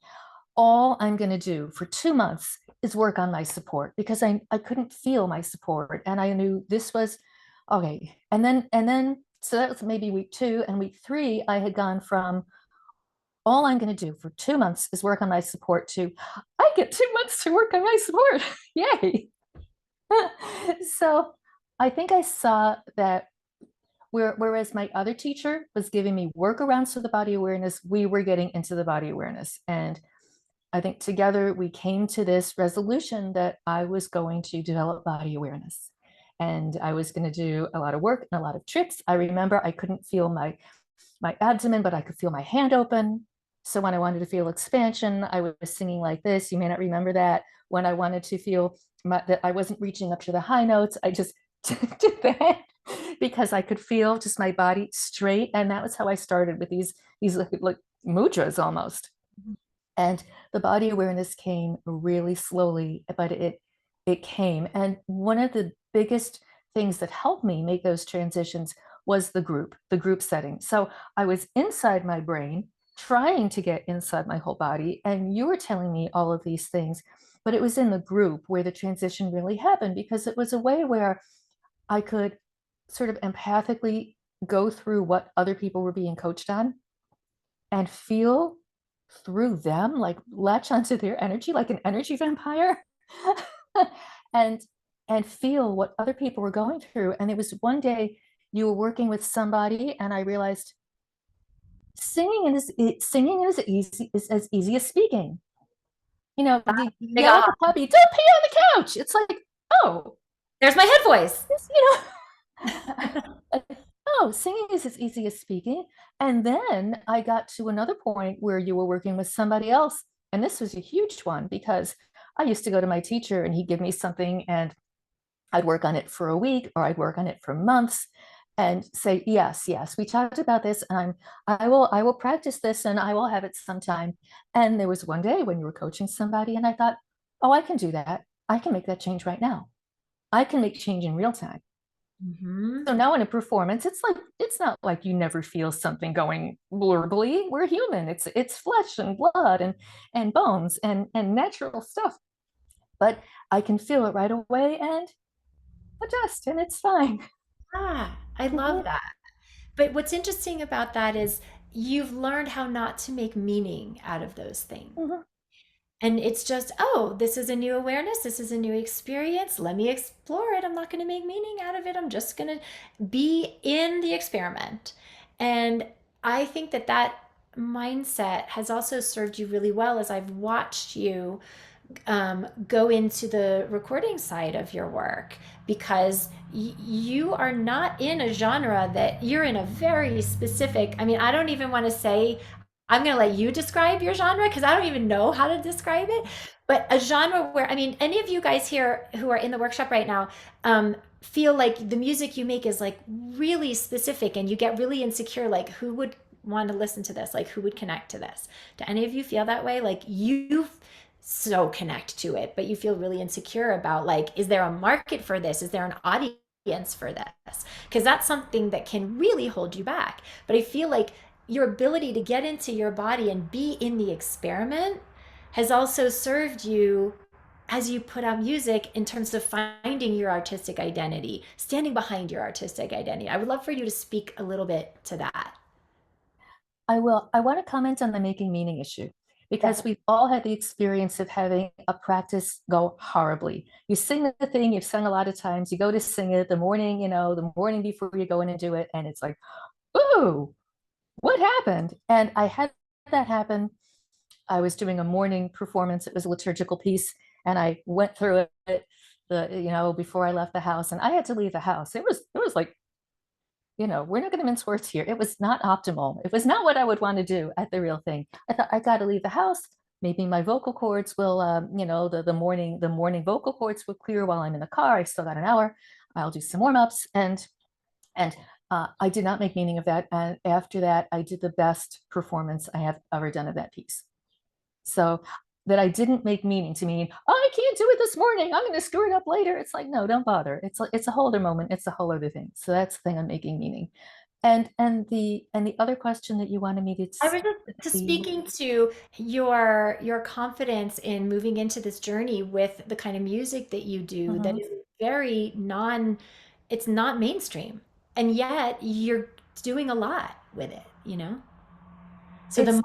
All I'm going to do for 2 months is work on my support because I couldn't feel my support. And I knew this was okay. So that was maybe week two. And week three, I had gone from all I'm going to do for 2 months is work on my support to I get 2 months to work on my support. Yay. So I think I saw that whereas my other teacher was giving me workarounds for the body awareness, we were getting into the body awareness. And I think together we came to this resolution that I was going to develop body awareness and I was going to do a lot of work and a lot of tricks. I remember I couldn't feel my abdomen, but I could feel my hand open. So when I wanted to feel expansion, I was singing like this. You may not remember that. When I wanted to feel that I wasn't reaching up to the high notes, I just did that because I could feel just my body straight. And that was how I started with these like mudras almost. And the body awareness came really slowly, but it came. And one of the biggest things that helped me make those transitions was the group setting. So I was inside my brain trying to get inside my whole body, and you were telling me all of these things, but it was in the group where the transition really happened because it was a way where I could sort of empathically go through what other people were being coached on and feel through them, like latch onto their energy like an energy vampire. and and feel what other people were going through. And it was one day you were working with somebody, and I realized singing is as easy as speaking. You Big yell at aha. the puppy, "Don't pee on the couch." It's like, oh, There's my head voice. this, like, oh, singing is as easy as speaking. And then I got to another point where you were working with somebody else. And this was a huge one because I used to go to my teacher and he'd give me something and I'd work on it for a week or I'd work on it for months and say, yes, yes, we talked about this and I will practice this and I will have it sometime. And there was one day when you were coaching somebody and I thought, oh, I can do that. I can make that change right now. I can make change in real time. Mm-hmm. So now in a performance, it's not like you never feel something going blurbly. We're human. It's flesh and blood and bones and natural stuff. But I can feel it right away and adjust, and it's fine. I love that. But what's interesting about that is you've learned how not to make meaning out of those things. Mhm. And it's just, oh, this is a new awareness. This is a new experience. Let me explore it. I'm not going to make meaning out of it. I'm just going to be in the experiment. And I think that that mindset has also served you really well as I've watched you go into the recording side of your work because you are not in a genre that you're in a very specific. I mean, I don't even want to say, I'm going to let you describe your genre because I don't even know how to describe it. But a genre where, I mean, any of you guys here who are in the workshop right now feel like the music you make is like really specific and you get really insecure, like who would want to listen to this? Like who would connect to this? Do any of you feel that way? Like you so connect to it, but you feel really insecure about like, is there a market for this? Is there an audience for this? Because that's something that can really hold you back. But I feel like your ability to get into your body and be in the experiment has also served you as you put out music in terms of finding your artistic identity, standing behind your artistic identity. I would love for you to speak a little bit to that. I will. I want to comment on the making meaning issue because Definitely. we've all had the experience of having a practice go horribly. You sing the thing you've sung a lot of times, you go to sing it the morning, the morning before you go in and do it, and it's like, ooh, what happened? And I had that happen. I was doing a morning performance. It was a liturgical piece, and I went through it before I left the house, and I had to leave the house. It was like, we're not going to mince words here. It was not optimal. It was not what I would want to do at the real thing. I thought I got to leave the house. Maybe my vocal cords will, the morning vocal cords will clear while I'm in the car. I still got an hour. I'll do some warm ups, and I did not make meaning of that. And after that, I did the best performance I have ever done of that piece. So that I didn't make meaning to mean, oh, I can't do it this morning. I'm going to screw it up later. It's like, no, don't bother. It's a whole other moment. It's a whole other thing. So that's the thing on making meaning. And the other question that you wanted me to I was just see. speaking to your confidence in moving into this journey with the kind of music that you do that Mhm. is very it's not mainstream. And yet you're doing a lot with it, you know? So It's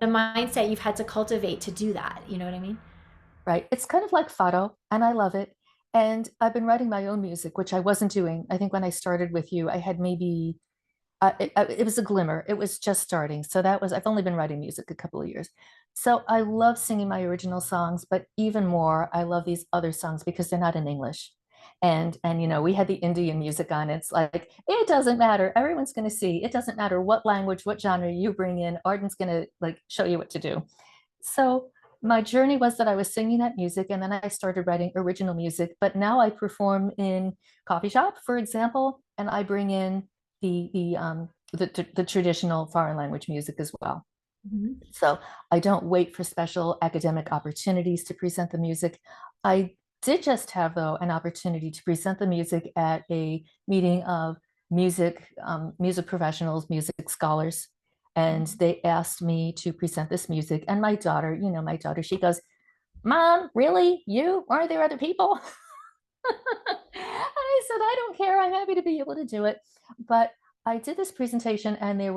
the mindset you've had to cultivate to do that, you know what I mean? right. It's kind of like fado, and I love it. And I've been writing my own music, which I wasn't doing. I think when I started with you, I had maybe it was a glimmer. It was just starting. So I've only been writing music a couple of years. So I love singing my original songs, but even more, I love these other songs because they're not in English. And we had the Indian music on. It's like, it doesn't matter. Everyone's going to see. It doesn't matter what language, what genre you bring in. Arden's going to like show you what to do. So my journey was that I was singing that music and then I started writing original music, but now I perform in coffee shop, for example, and I bring in the traditional foreign language music as well. Mhm. So I don't wait for special academic opportunities to present the music. I did just have, though, an opportunity to present the music at a meeting of music professionals, music scholars, and they asked me to present this music. And my daughter, she goes, "Mom, really? You? Aren't there other people?" I said, I don't care. I'm happy to be able to do it. But I did this presentation and it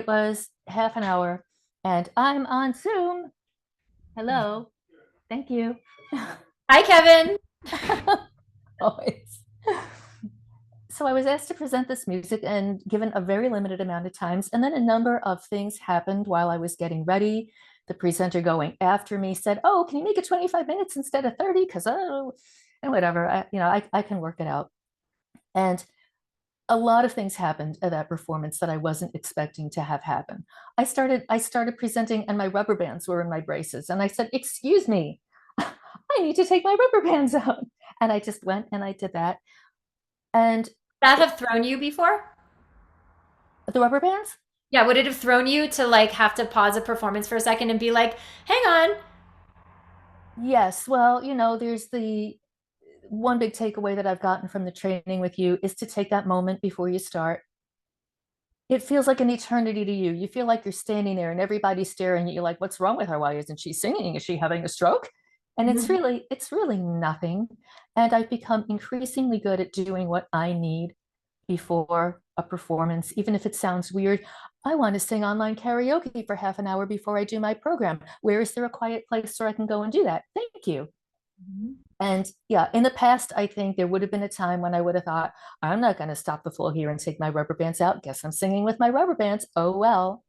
was half an hour and I'm on Zoom. Hello. Thank you. Hi, Kevin. Always. So I was asked to present this music and given a very limited amount of times. And then a number of things happened while I was getting ready. The presenter going after me said, "Oh, can you make it 25 minutes instead of 30? Because, oh, and whatever, I can work it out." And a lot of things happened at that performance that I wasn't expecting to have happen. I started presenting and my rubber bands were in my braces. And I said, "Excuse me, I need to take my rubber bands out." And I just went and I did that. And That have thrown you before? the rubber bands? Yeah, would it have thrown you to like have to pause a performance for a second and be like, hang on? Yes. Well, there's the one big takeaway that I've gotten from the training with you is to take that moment before you start. It feels like an eternity to you. You feel like you're standing there and everybody's staring at you like, what's wrong with her? Why isn't she singing? Is she having a stroke? And it's really nothing. And I've become increasingly good at doing what I need before a performance, even if it sounds weird. I want to sing online karaoke for half an hour before I do my program. Where is there a quiet place where I can go and do that? Thank you. Mhm. And yeah, in the past, I think there would have been a time when I would have thought, I'm not going to stop the flow here and take my rubber bands out. Guess I'm singing with my rubber bands. Oh well.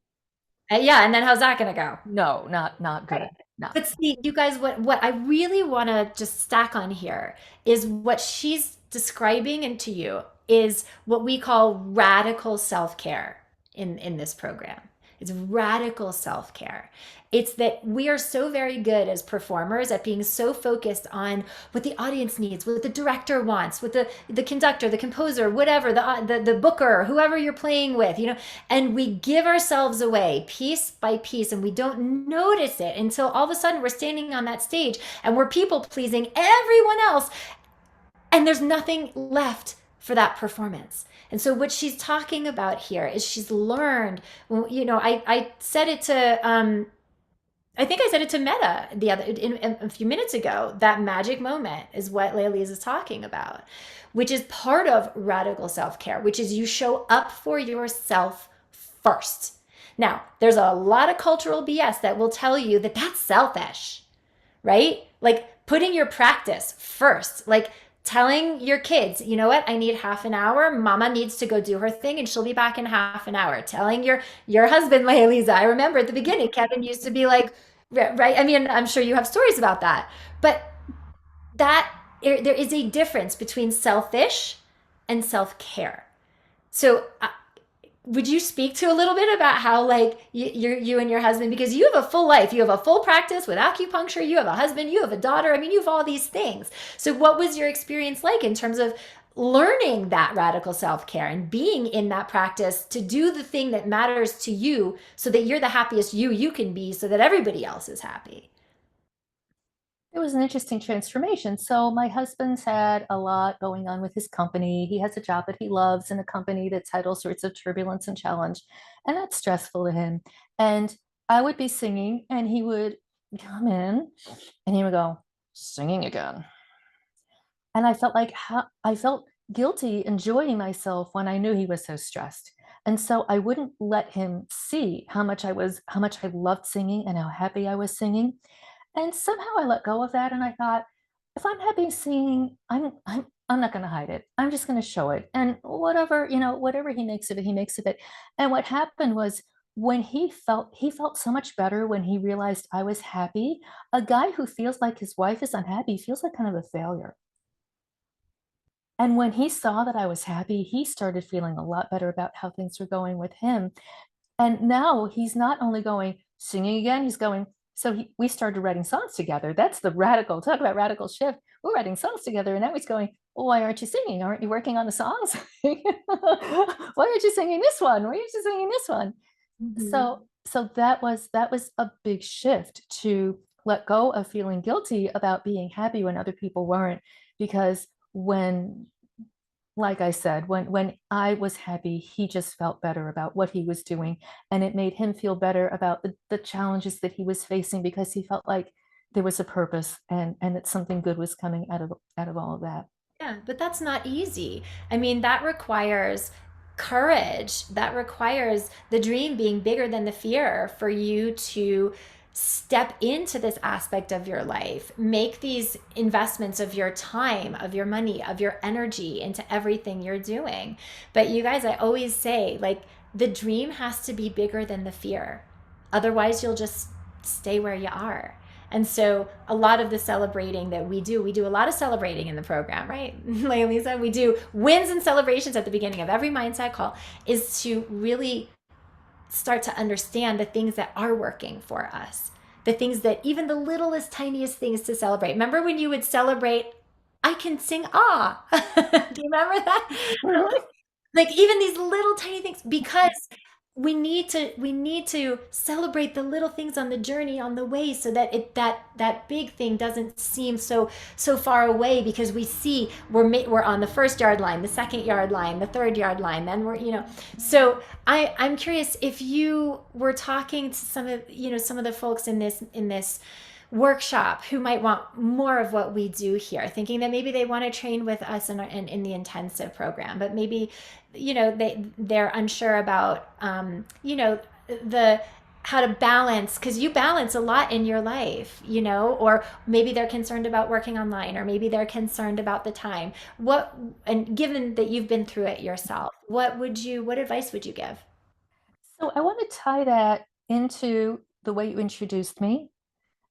Yeah, and then how's that gonna go? No, not Right. good. Not But see, you guys, what I really want to just stack on here is what she's describing into you is what we call radical self-care in this program. It's radical self-care. It's that we are so very good as performers at being so focused on what the audience needs, what the director wants, what the conductor, the composer, whatever, the booker, whoever you're playing with, and we give ourselves away piece by piece and we don't notice it until all of a sudden we're standing on that stage and we're people pleasing everyone else and there's nothing left for that performance. And so what she's talking about here is she's learned, I said it to I think I said it to Meta in a few minutes ago. That magic moment is what Laylee's is talking about, which is part of radical self care, which is you show up for yourself first. Now, there's a lot of cultural BS that will tell you that that's selfish, right? Like putting your practice first, like telling your kids, you know what, I need half an hour. Mama needs to go do her thing and she'll be back in half an hour. Telling your husband, Lisa, I remember at the beginning, Kevin used to be like, right. I mean, I'm sure you have stories about that, but that there is a difference between selfish and self care. So would you speak to a little bit about how like you and your husband, because you have a full life, you have a full practice with acupuncture, you have a husband, you have a daughter, I mean, you have all these things. So what was your experience like in terms of learning that radical self-care and being in that practice to do the thing that matters to you so that you're the happiest you can be so that everybody else is happy? It was an interesting transformation. So my husband's had a lot going on with his company. He has a job that he loves in a company that's had all sorts of turbulence and challenge, and that's stressful to him. And I would be singing, and he would come in, and he would go, "Singing again." And I felt guilty enjoying myself when I knew he was so stressed. And so I wouldn't let him see how much I loved singing and how happy I was singing. And somehow I let go of that and I thought, if I'm happy singing, I'm not going to hide it. I'm just going to show it. And whatever, whatever he makes of it, he makes of it. And what happened was when he felt so much better when he realized I was happy. A guy who feels like his wife is unhappy feels like kind of a failure. And when he saw that I was happy, he started feeling a lot better about how things were going with him. And now he's not only going singing again, he's going. We started writing songs together. That's the radical, talk about radical shift. We're writing songs together. And now he's going, well, why aren't you singing? Aren't you working on the songs? Why aren't you singing this one? Why aren't you singing this one? Mhm. So that was a big shift to let go of feeling guilty about being happy when other people weren't. Because when like I said, when I was happy, he just felt better about what he was doing. And it made him feel better about the challenges that he was facing because he felt like there was a purpose and that something good was coming out of all of that. Yeah, but that's not easy. I mean, that requires courage. That requires the dream being bigger than the fear for you to step into this aspect of your life, make these investments of your time, of your money, of your energy into everything you're doing. But you guys, I always say, like, the dream has to be bigger than the fear. Otherwise, you'll just stay where you are. And so a lot of the celebrating that we do a lot of celebrating in the program, right? Like Lisa, we do wins and celebrations at the beginning of every mindset call, is to really start to understand the things that are working for us, the things that even the littlest, tiniest things to celebrate. Remember when you would celebrate, I can sing ah. Do you remember that? Like even these little tiny things, because we need to celebrate the little things on the journey, on the way, so that that big thing doesn't seem so far away, because we see we're on the first yard line, the second yard line, the third yard line, then we're. So I'm curious if you were talking to some of the folks in this workshop who might want more of what we do here, thinking that maybe they want to train with us in the intensive program, but maybe they're unsure about the how to balance, because you balance a lot in your life, or maybe they're concerned about working online, or maybe they're concerned about the time. And given that you've been through it yourself, what advice would you give? So I want to tie that into the way you introduced me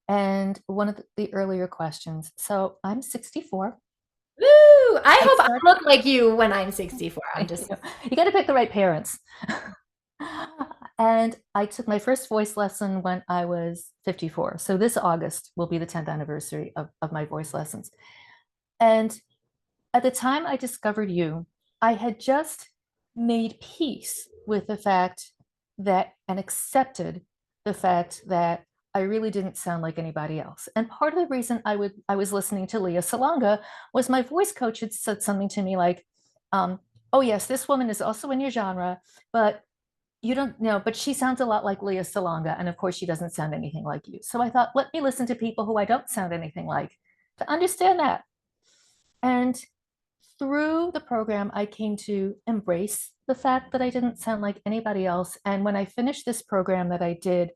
and one of the earlier questions. So I'm 64. Woo! I hope I started, look like you when I'm 64. I'm just you got to pick the right parents. And I took my first voice lesson when I was 54. So this August will be the 10th anniversary of my voice lessons. And at the time I discovered you, I had just made peace with the fact that and accepted the fact that I really didn't sound like anybody else. And part of the reason I was listening to Leah Salonga was my voice coach had said something to me like, oh yes, this woman is also in your genre, but you don't know, but she sounds a lot like Leah Salonga. And of course, she doesn't sound anything like you. So I thought, let me listen to people who I don't sound anything like to understand that. And through the program, I came to embrace the fact that I didn't sound like anybody else. And when I finished this program that I did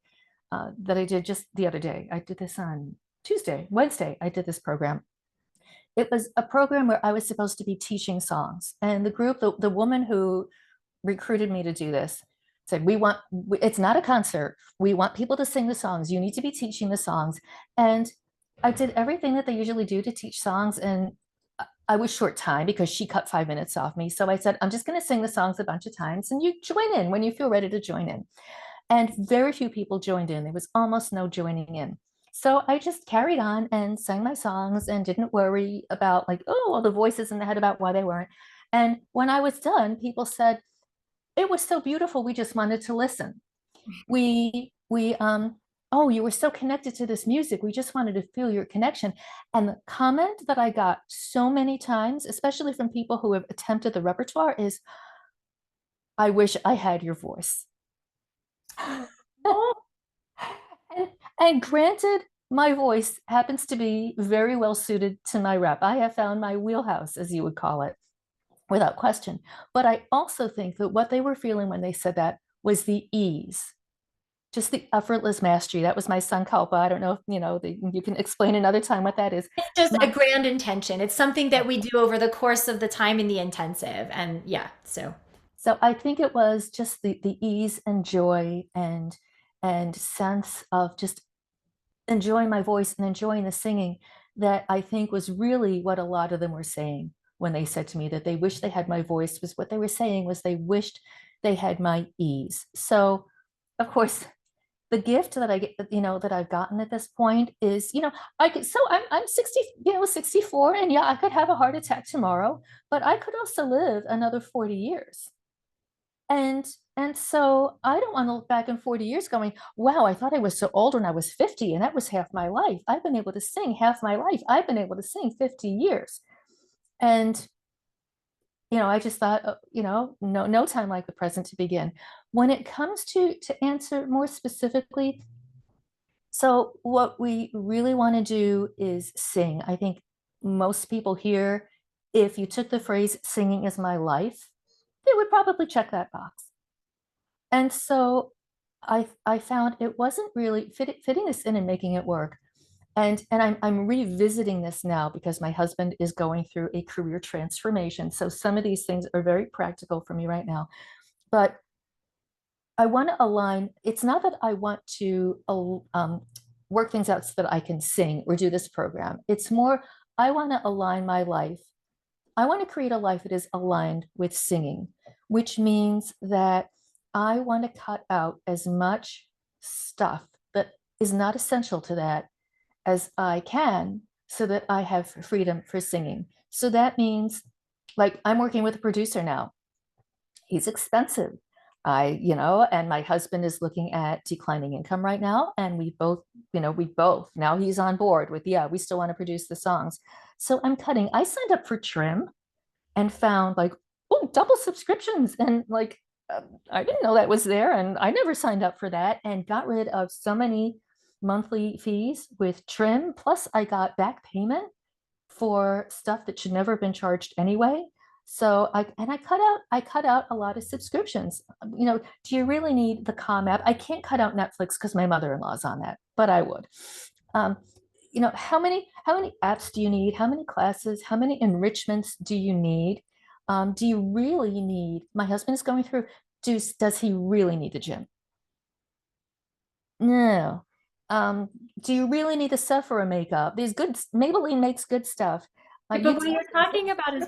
just the other day, I did this on Wednesday, I did this program. It was a program where I was supposed to be teaching songs. And the woman who recruited me to do this said, it's not a concert. We want people to sing the songs. You need to be teaching the songs. And I did everything that they usually do to teach songs. And I was short time because she cut 5 minutes off me. So I said, I'm just going to sing the songs a bunch of times and you join in when you feel ready to join in. And very few people joined in. There was almost no joining in. So I just carried on and sang my songs and didn't worry about like, oh, all the voices in the head about why they weren't. And when I was done, people said, it was so beautiful. We just wanted to listen. Oh, you were so connected to this music. We just wanted to feel your connection. And the comment that I got so many times, especially from people who have attempted the repertoire, is, I wish I had your voice. and, and granted, my voice happens to be very well suited to my rep. I have found my wheelhouse, as you would call it, without question. But I also think that what they were feeling when they said that was the ease, just the effortless mastery. That was my sankalpa. I don't know if you can explain another time what that is. It's just a grand intention. It's something that we do over the course of the time in the intensive. And yeah, so I think it was just the ease and joy and sense of just enjoying my voice and enjoying the singing that I think was really what a lot of them were saying when they said to me that they wished they had my voice. Was what they were saying was they wished they had my ease. So of course, the gift that I get, that I've gotten at this point is, I'm 60, 64, and yeah, I could have a heart attack tomorrow, but I could also live another 40 years. And so I don't want to look back in 40 years going, wow, I thought I was so old when I was 50, and that was half my life. I've been able to sing half my life. I've been able to sing 50 years. And I just thought, no time like the present to begin. When it comes to answer more specifically, so what we really want to do is sing. I think most people here, if you took the phrase singing is my life, they would probably check that box. And so I found it wasn't really fitting this in and making it work. And I'm revisiting this now because my husband is going through a career transformation. So some of these things are very practical for me right now. But I want to align, it's not that I want to work things out so that I can sing or do this program. It's more, I want to align my life. I want to create a life that is aligned with singing, which means that I want to cut out as much stuff that is not essential to that as I can so that I have freedom for singing. So that means, like, I'm working with a producer now. He's expensive. And my husband is looking at declining income right now. And we both, now he's on board with, yeah, we still want to produce the songs. So I'm cutting. I signed up for Trim and found like, oh, double subscriptions. And like, I didn't know that was there. And I never signed up for that and got rid of so many monthly fees with Trim. Plus, I got back payment for stuff that should never have been charged anyway. So I cut out a lot of subscriptions. Do you really need the Calm app? I can't cut out Netflix because my mother-in-law's on that, but I would. Um, how many apps do you need? How many classes? How many enrichments do you need? Do you really need? My husband is going through. Does he really need the gym? No. Do you really need the Sephora makeup? These good Maybelline makes good stuff. But what you're talking about is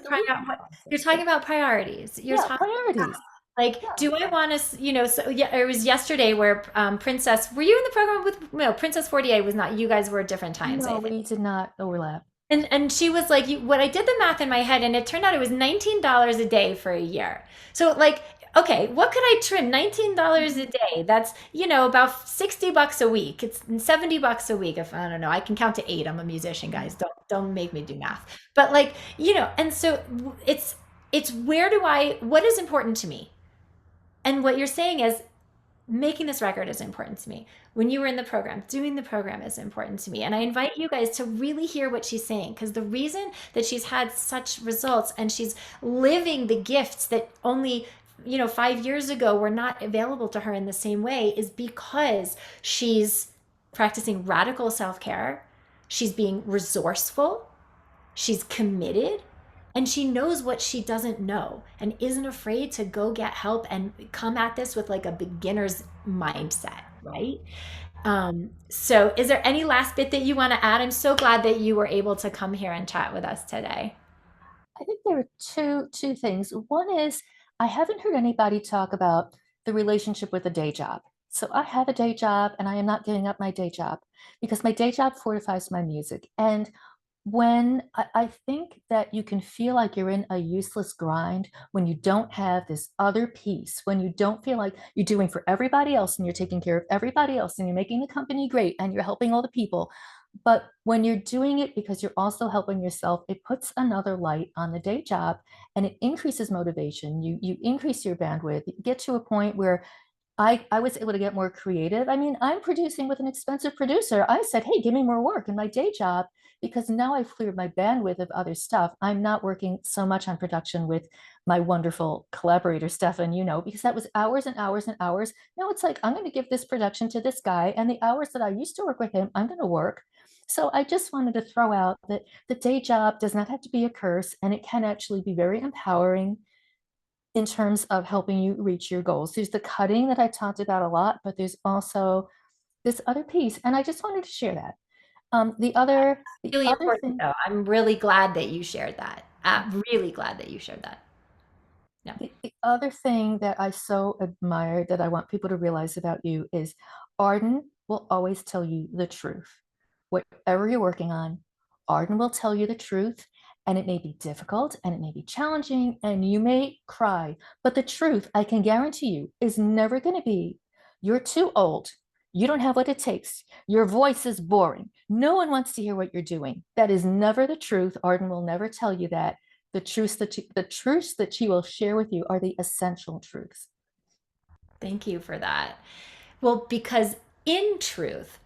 you're talking about priorities. You're Yeah, talking priorities. like, Yeah. do I want to, so yeah, it was yesterday where Princess, were you in the program with, no, Princess 48 was not, you guys were at different times, I No, think. we did not overlap. And she was like, what I did the math in my head, and it turned out it was $19 a day for a year. So like, okay, what could I trim? $19 a day. That's, about 60 bucks a week. It's 70 bucks a week. If I don't know, I can count to eight. I'm a musician, guys. Don't make me do math. But like, and so it's what is important to me? And what you're saying is making this record is important to me. When you were in the program, doing the program is important to me. And I invite you guys to really hear what she's saying, because the reason that she's had such results and she's living the gifts that only 5 years ago were not available to her in the same way is because she's practicing radical self-care. She's being resourceful. She's committed, and she knows what she doesn't know and isn't afraid to go get help and come at this with like a beginner's mindset, right? So is there any last bit that you want to add? I'm so glad that you were able to come here and chat with us today. I think there are two things. One is I haven't heard anybody talk about the relationship with a day job. So I have a day job and I am not giving up my day job because my day job fortifies my music. And when I think that you can feel like you're in a useless grind when you don't have this other piece, when you don't feel like you're doing for everybody else and you're taking care of everybody else and you're making the company great and you're helping all the people. But when you're doing it because you're also helping yourself, it puts another light on the day job and it increases motivation. You increase your bandwidth, you get to a point where I was able to get more creative. I mean, I'm producing with an expensive producer. I said, hey, give me more work in my day job because now I've cleared my bandwidth of other stuff. I'm not working so much on production with my wonderful collaborator, Stefan, because that was hours and hours and hours. Now it's like, I'm going to give this production to this guy, and the hours that I used to work with him, I'm going to work. So I just wanted to throw out that the day job does not have to be a curse, and it can actually be very empowering in terms of helping you reach your goals. There's the cutting that I talked about a lot, but there's also this other piece, and I just wanted to share that. The Really other important, thing, though. I'm really glad that you shared that. I'm really glad that you shared that. Yeah. the other thing that I so admire that I want people to realize about you is Arden will always tell you the truth. Whatever you're working on, Arden will tell you the truth. And it may be difficult and it may be challenging and you may cry. But the truth, I can guarantee you, is never going to be you're too old. You don't have what it takes. Your voice is boring. No one wants to hear what you're doing. That is never the truth. Arden will never tell you that. The truths that she will share with you are the essential truths. Thank you for that. Well, because in truth,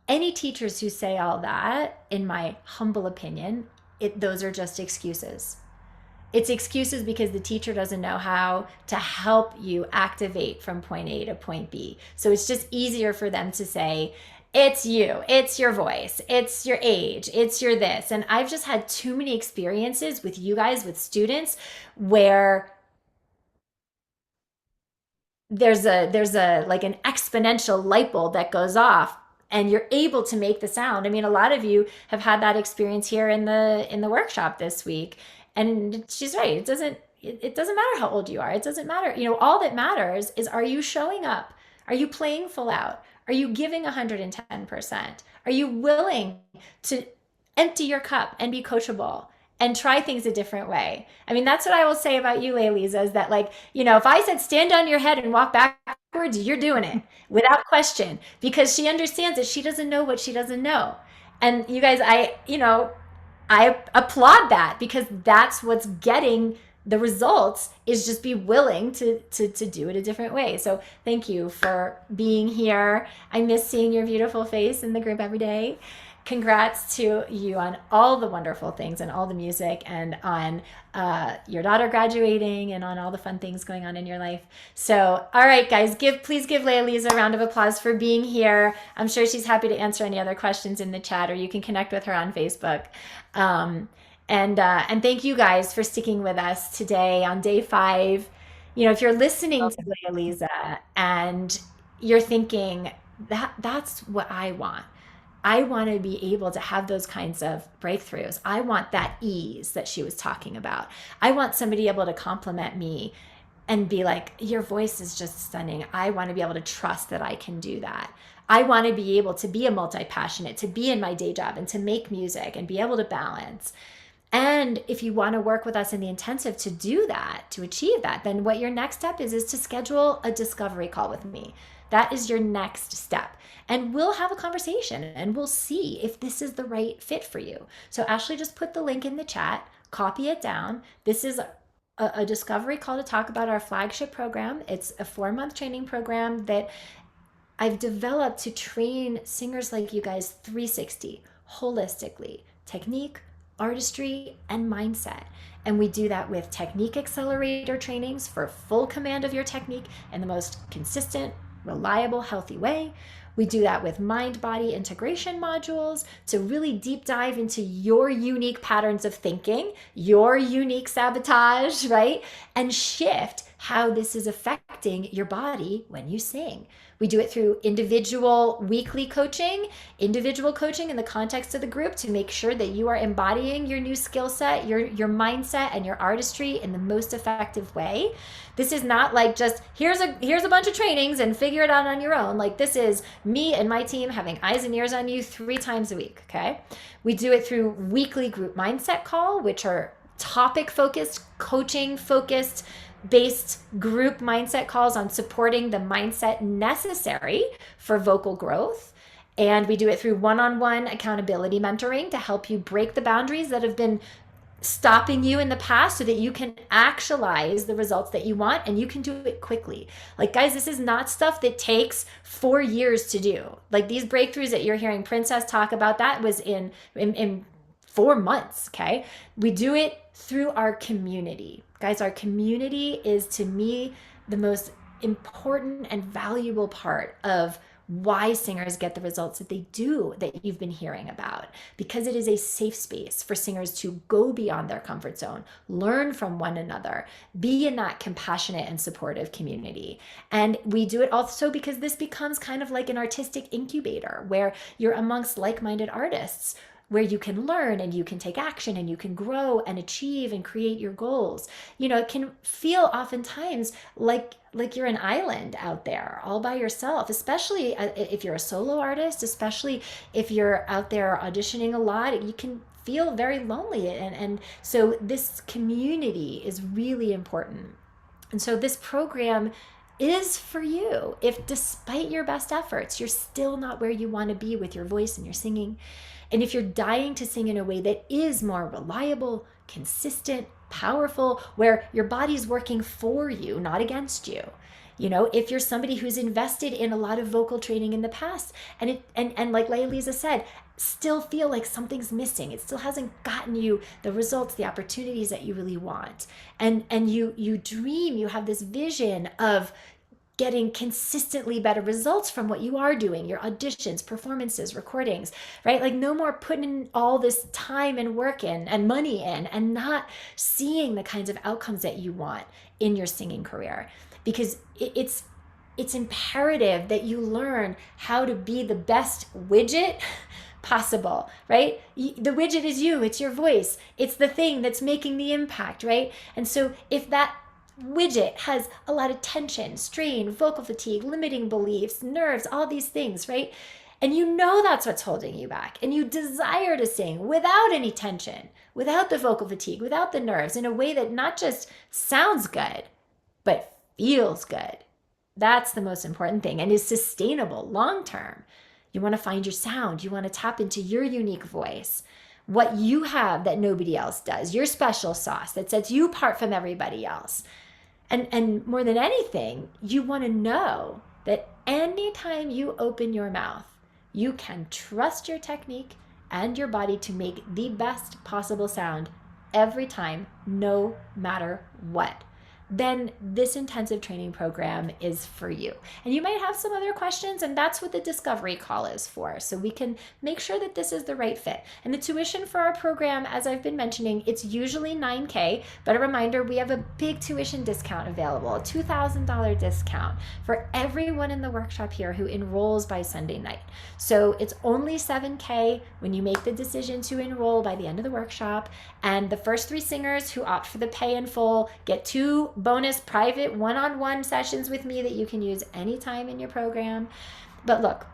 any teachers who say all that, in my humble opinion, those are just excuses. It's excuses because the teacher doesn't know how to help you activate from point A to point B. So it's just easier for them to say, it's you, it's your voice, it's your age, it's your this. And I've just had too many experiences with you guys, with students, where there's a like an exponential light bulb that goes off and you're able to make the sound. I mean, a lot of you have had that experience here in the workshop this week. And she's right. It doesn't matter how old you are. It doesn't matter. You know, all that matters is, are you showing up? Are you playing full out? Are you giving 110%? Are you willing to empty your cup and be coachable and try things a different way? I mean, that's what I will say about you, Lisa, is that, like, you know, if I said stand on your head and walk backwards, you're doing it without question, because she understands that she doesn't know what she doesn't know. And you guys, I applaud that, because that's what's getting the results, is just be willing to do it a different way. So thank you for being here. I miss seeing your beautiful face in the group every day. Congrats to you on all the wonderful things and all the music, and on your daughter graduating, and on all the fun things going on in your life. So, all right, guys, please give Lisa a round of applause for being here. I'm sure she's happy to answer any other questions in the chat, or you can connect with her on Facebook. And thank you guys for sticking with us today on day 5. You know, if you're listening to Lisa and you're thinking that's what I want. I want to be able to have those kinds of breakthroughs. I want that ease that she was talking about. I want somebody able to compliment me and be like, your voice is just stunning. I want to be able to trust that I can do that. I want to be able to be a multi-passionate, to be in my day job and to make music and be able to balance. And if you want to work with us in the intensive to do that, to achieve that, then what your next step is to schedule a discovery call with me. That is your next step. And we'll have a conversation and we'll see if this is the right fit for you. So Ashley just put the link in the chat, copy it down. This is a discovery call to talk about our flagship program. It's a 4-month training program that I've developed to train singers like you guys 360, holistically, technique, artistry, and mindset. And we do that with technique accelerator trainings for full command of your technique in the most consistent, reliable, healthy way. We do that with mind-body integration modules to really deep dive into your unique patterns of thinking, your unique sabotage, right? And shift how this is affecting your body when you sing. We do it through individual weekly coaching, individual coaching in the context of the group to make sure that you are embodying your new skill set, your mindset, and your artistry in the most effective way. This is not like just here's a bunch of trainings and figure it out on your own. Like, this is me and my team having eyes and ears on you 3 times a week, okay? We do it through weekly group mindset call, which are topic focused, coaching focused, based group mindset calls on supporting the mindset necessary for vocal growth. And we do it through one-on-one accountability mentoring to help you break the boundaries that have been stopping you in the past so that you can actualize the results that you want, and you can do it quickly. Like, guys, this is not stuff that takes 4 years to do. Like, these breakthroughs that you're hearing Princess talk about, that was in 4 months, okay? We do it through our community. Guys, our community is, to me, the most important and valuable part of why singers get the results that they do, that you've been hearing about, because it is a safe space for singers to go beyond their comfort zone, learn from one another, be in that compassionate and supportive community. And we do it also because this becomes kind of like an artistic incubator where you're amongst like-minded artists, where you can learn and you can take action and you can grow and achieve and create your goals. You know, it can feel oftentimes like you're an island out there all by yourself, especially if you're a solo artist, especially if you're out there auditioning a lot. You can feel very lonely. And so this community is really important. And so this program is for you if, despite your best efforts, you're still not where you want to be with your voice and your singing. And if you're dying to sing in a way that is more reliable, consistent, powerful, where your body's working for you, not against you. You know, if you're somebody who's invested in a lot of vocal training in the past, and like Lisa said, still feel like something's missing, it still hasn't gotten you the results, the opportunities that you really want, and you dream, you have this vision of getting consistently better results from what you are doing, your auditions, performances, recordings, right? Like no more putting in all this time and work in and money in and not seeing the kinds of outcomes that you want in your singing career. Because it's imperative that you learn how to be the best widget possible, right? The widget is you, it's your voice, it's the thing that's making the impact, right? And so if that widget has a lot of tension, strain, vocal fatigue, limiting beliefs, nerves, all these things, right? And you know that's what's holding you back, and you desire to sing without any tension, without the vocal fatigue, without the nerves, in a way that not just sounds good, but feels good. That's the most important thing, and is sustainable long term. You want to find your sound. You want to tap into your unique voice, what you have that nobody else does, your special sauce that sets you apart from everybody else. And more than anything, you want to know that anytime you open your mouth, you can trust your technique and your body to make the best possible sound every time, no matter what. Then this intensive training program is for you. And you might have some other questions, and that's what the discovery call is for. So we can make sure that this is the right fit. And the tuition for our program, as I've been mentioning, it's usually $9,000, but a reminder, we have a big tuition discount available, a $2,000 discount for everyone in the workshop here who enrolls by Sunday night. So it's only $7,000 when you make the decision to enroll by the end of the workshop. And the first 3 singers who opt for the pay in full get 2 bonus private one-on-one sessions with me that you can use anytime in your program. But look,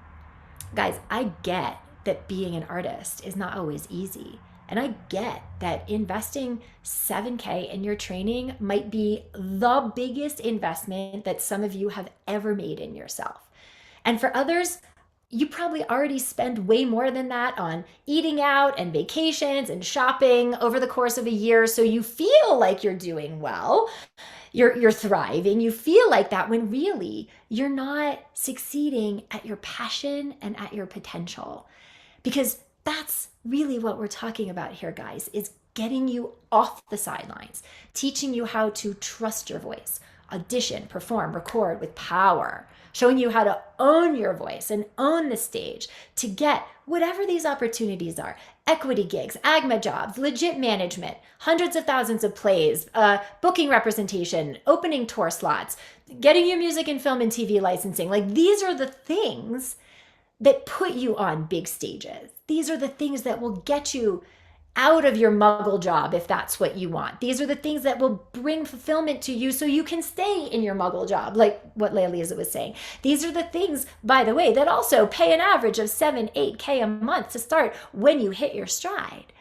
guys, I get that being an artist is not always easy. And I get that investing $7,000 in your training might be the biggest investment that some of you have ever made in yourself. And for others, you probably already spend way more than that on eating out and vacations and shopping over the course of a year. So you feel like you're doing well, you're thriving, you feel like that, when really you're not succeeding at your passion and at your potential. Because that's really what we're talking about here, guys, is getting you off the sidelines, teaching you how to trust your voice, audition, perform, record with power, showing you how to own your voice and own the stage to get whatever these opportunities are: equity gigs, AGMA jobs, legit management, hundreds of thousands of plays, booking representation, opening tour slots, getting you music and film and TV licensing. Like, these are the things that put you on big stages. These are the things that will get you out of your muggle job if that's what you want. These are the things that will bring fulfillment to you so you can stay in your muggle job, like what Lisa was saying. These are the things, by the way, that also pay an average of $7,000-8,000 a month to start when you hit your stride.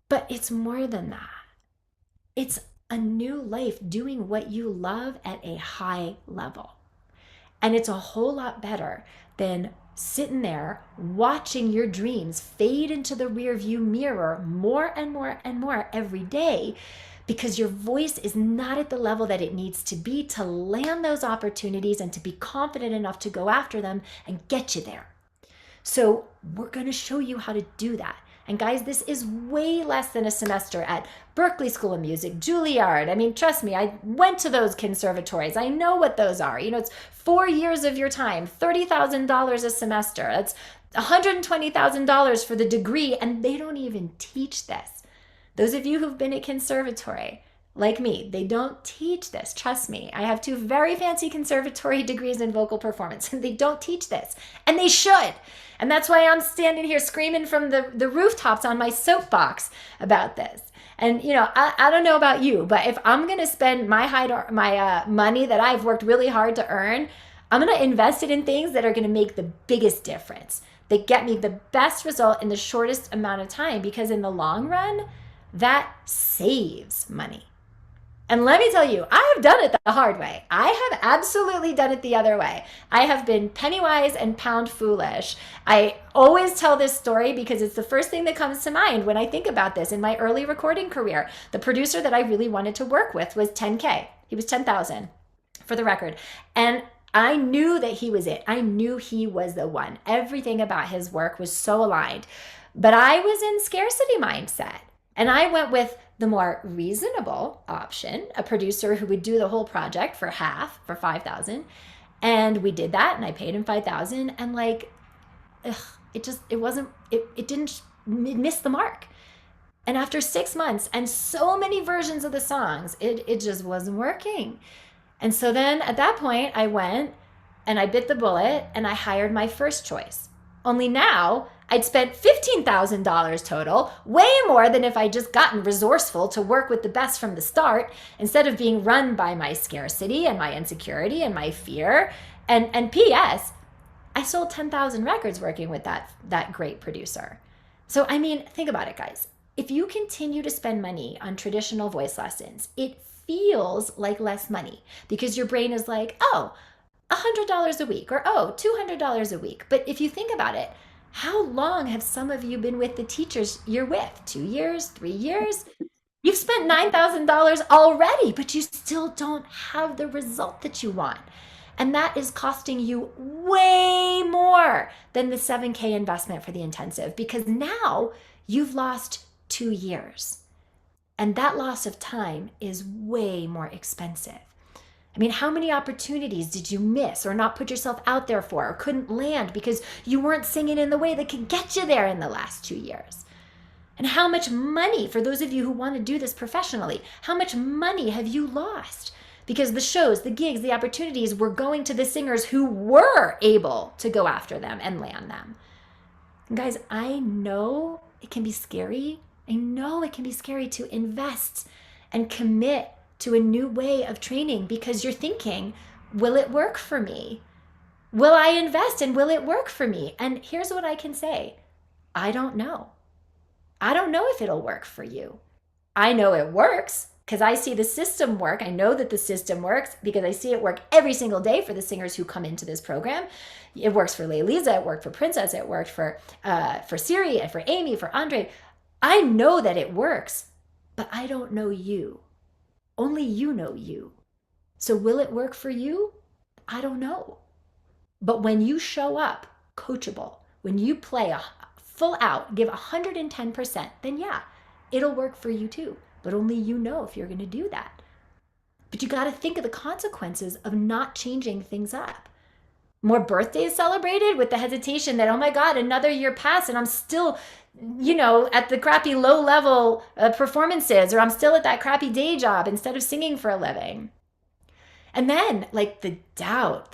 But it's more than that. It's a new life doing what you love at a high level. And it's a whole lot better than sitting there watching your dreams fade into the rearview mirror more and more and more every day, because your voice is not at the level that it needs to be to land those opportunities and to be confident enough to go after them and get you there. So we're going to show you how to do that. And guys, this is way less than a semester at Berklee School of Music, Juilliard. I mean, trust me, I went to those conservatories. I know what those are. You know, it's 4 years of your time, $30,000 a semester. That's $120,000 for the degree, and they don't even teach this. Those of you who've been at conservatory, like me, they don't teach this. Trust me, I have 2 very fancy conservatory degrees in vocal performance, and they don't teach this, and they should. And that's why I'm standing here screaming from the rooftops on my soapbox about this. And, you know, I don't know about you, but if I'm going to spend my money that I've worked really hard to earn, I'm going to invest it in things that are going to make the biggest difference, that get me the best result in the shortest amount of time, because in the long run, that saves money. And let me tell you, I have done it the hard way. I have absolutely done it the other way. I have been penny wise and pound foolish. I always tell this story because it's the first thing that comes to mind when I think about this. In my early recording career, the producer that I really wanted to work with was 10K. He was 10,000 for the record. And I knew that he was it. I knew he was the one. Everything about his work was so aligned. But I was in scarcity mindset. And I went with the more reasonable option, a producer who would do the whole project for half, for 5,000. And we did that, and I paid him 5,000. And like, it missed the mark. And after 6 months and so many versions of the songs, it just wasn't working. And so then at that point, I went and I bit the bullet and I hired my first choice. Only now I'd spent $15,000 total, way more than if I'd just gotten resourceful to work with the best from the start, instead of being run by my scarcity and my insecurity and my fear. And P.S., I sold 10,000 records working with that great producer. So, I mean, think about it, guys. If you continue to spend money on traditional voice lessons, it feels like less money because your brain is like, oh, $100 a week, or oh, $200 a week. But if you think about it, how long have some of you been with the teachers you're with? 2 years, 3 years? You've spent $9,000 already, but you still don't have the result that you want. And that is costing you way more than the 7K investment for the intensive, because now you've lost 2 years. And that loss of time is way more expensive. I mean, how many opportunities did you miss or not put yourself out there for, or couldn't land because you weren't singing in the way that could get you there in the last 2 years? And how much money, for those of you who want to do this professionally, how much money have you lost? Because the shows, the gigs, the opportunities were going to the singers who were able to go after them and land them. And guys, I know it can be scary. I know it can be scary to invest and commit to a new way of training, because you're thinking, will it work for me? Will I invest and will it work for me? And here's what I can say. I don't know. I don't know if it'll work for you. I know it works because I see the system work. I know that the system works because I see it work every single day for the singers who come into this program. It works for Lisa, it worked for Princess, it worked for Siri, and for Amy, for Andre. I know that it works, but I don't know you. Only you know you. So will it work for you? I don't know. But when you show up coachable, when you play a full out, give 110%, then yeah, it'll work for you too. But only you know if you're going to do that. But you got to think of the consequences of not changing things up. More birthdays celebrated with the hesitation that, oh my God, another year passed and I'm still, at the crappy low level performances, or I'm still at that crappy day job instead of singing for a living. And then like the doubt,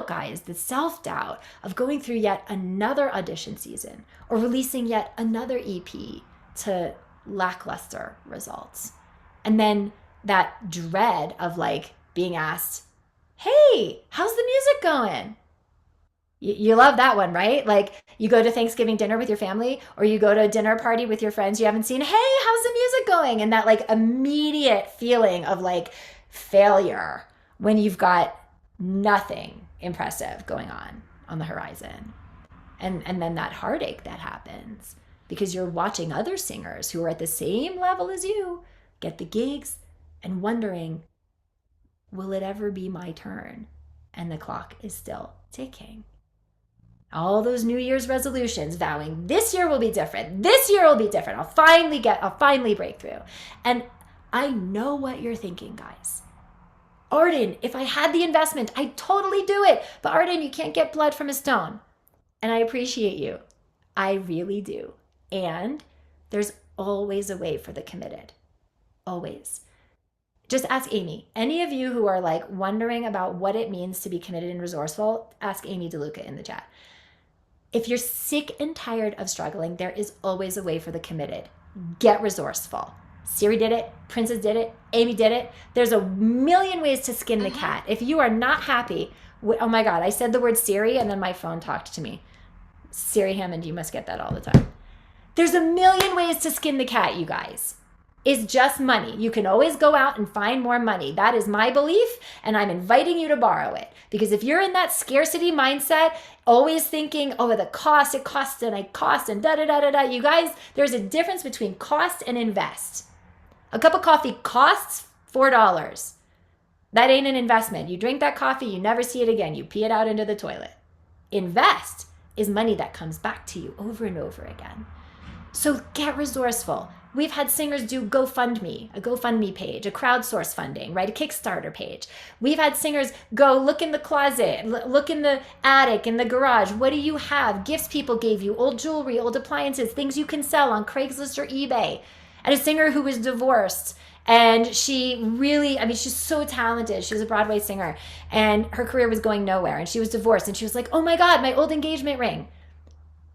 guys, the self-doubt of going through yet another audition season or releasing yet another EP to lackluster results. And then that dread of like being asked, hey, how's the music going? You love that one, right? Like you go to Thanksgiving dinner with your family, or you go to a dinner party with your friends you haven't seen. Hey, how's the music going? And that like immediate feeling of like failure when you've got nothing impressive going on the horizon. And then that heartache that happens because you're watching other singers who are at the same level as you get the gigs and wondering, will it ever be my turn? And the clock is still ticking. All those New Year's resolutions vowing this year will be different. This year will be different. I'll finally break through. And I know what you're thinking, guys. Arden, if I had the investment, I'd totally do it. But Arden, you can't get blood from a stone. And I appreciate you. I really do. And there's always a way for the committed. Always. Just ask Amy. Any of you who are like wondering about what it means to be committed and resourceful, ask Amy DeLuca in the chat. If you're sick and tired of struggling, there is always a way for the committed. Get resourceful. Siri did it. Princess did it. Amy did it. There's a million ways to skin the cat. If you are not happy, oh my God, I said the word Siri and then my phone talked to me. Siri Hammond, you must get that all the time. There's a million ways to skin the cat, you guys. is just money. You can always go out and find more money. That is my belief, and I'm inviting you to borrow it. Because if you're in that scarcity mindset, always thinking, oh, the cost, it costs and I cost and da da da da da. You guys, there's a difference between cost and invest. A cup of coffee costs $4. That ain't an investment. You drink that coffee, you never see it again. You pee it out into the toilet. Invest is money that comes back to you over and over again. So get resourceful. We've had singers do GoFundMe, a GoFundMe page, a crowdsource funding, right? A Kickstarter page. We've had singers go look in the closet, look in the attic, in the garage. What do you have? Gifts people gave you, old jewelry, old appliances, things you can sell on Craigslist or eBay. And a singer who was divorced, and she really, I mean, she's so talented. She was a Broadway singer, and her career was going nowhere, and she was divorced, and she was like, oh my God, my old engagement ring.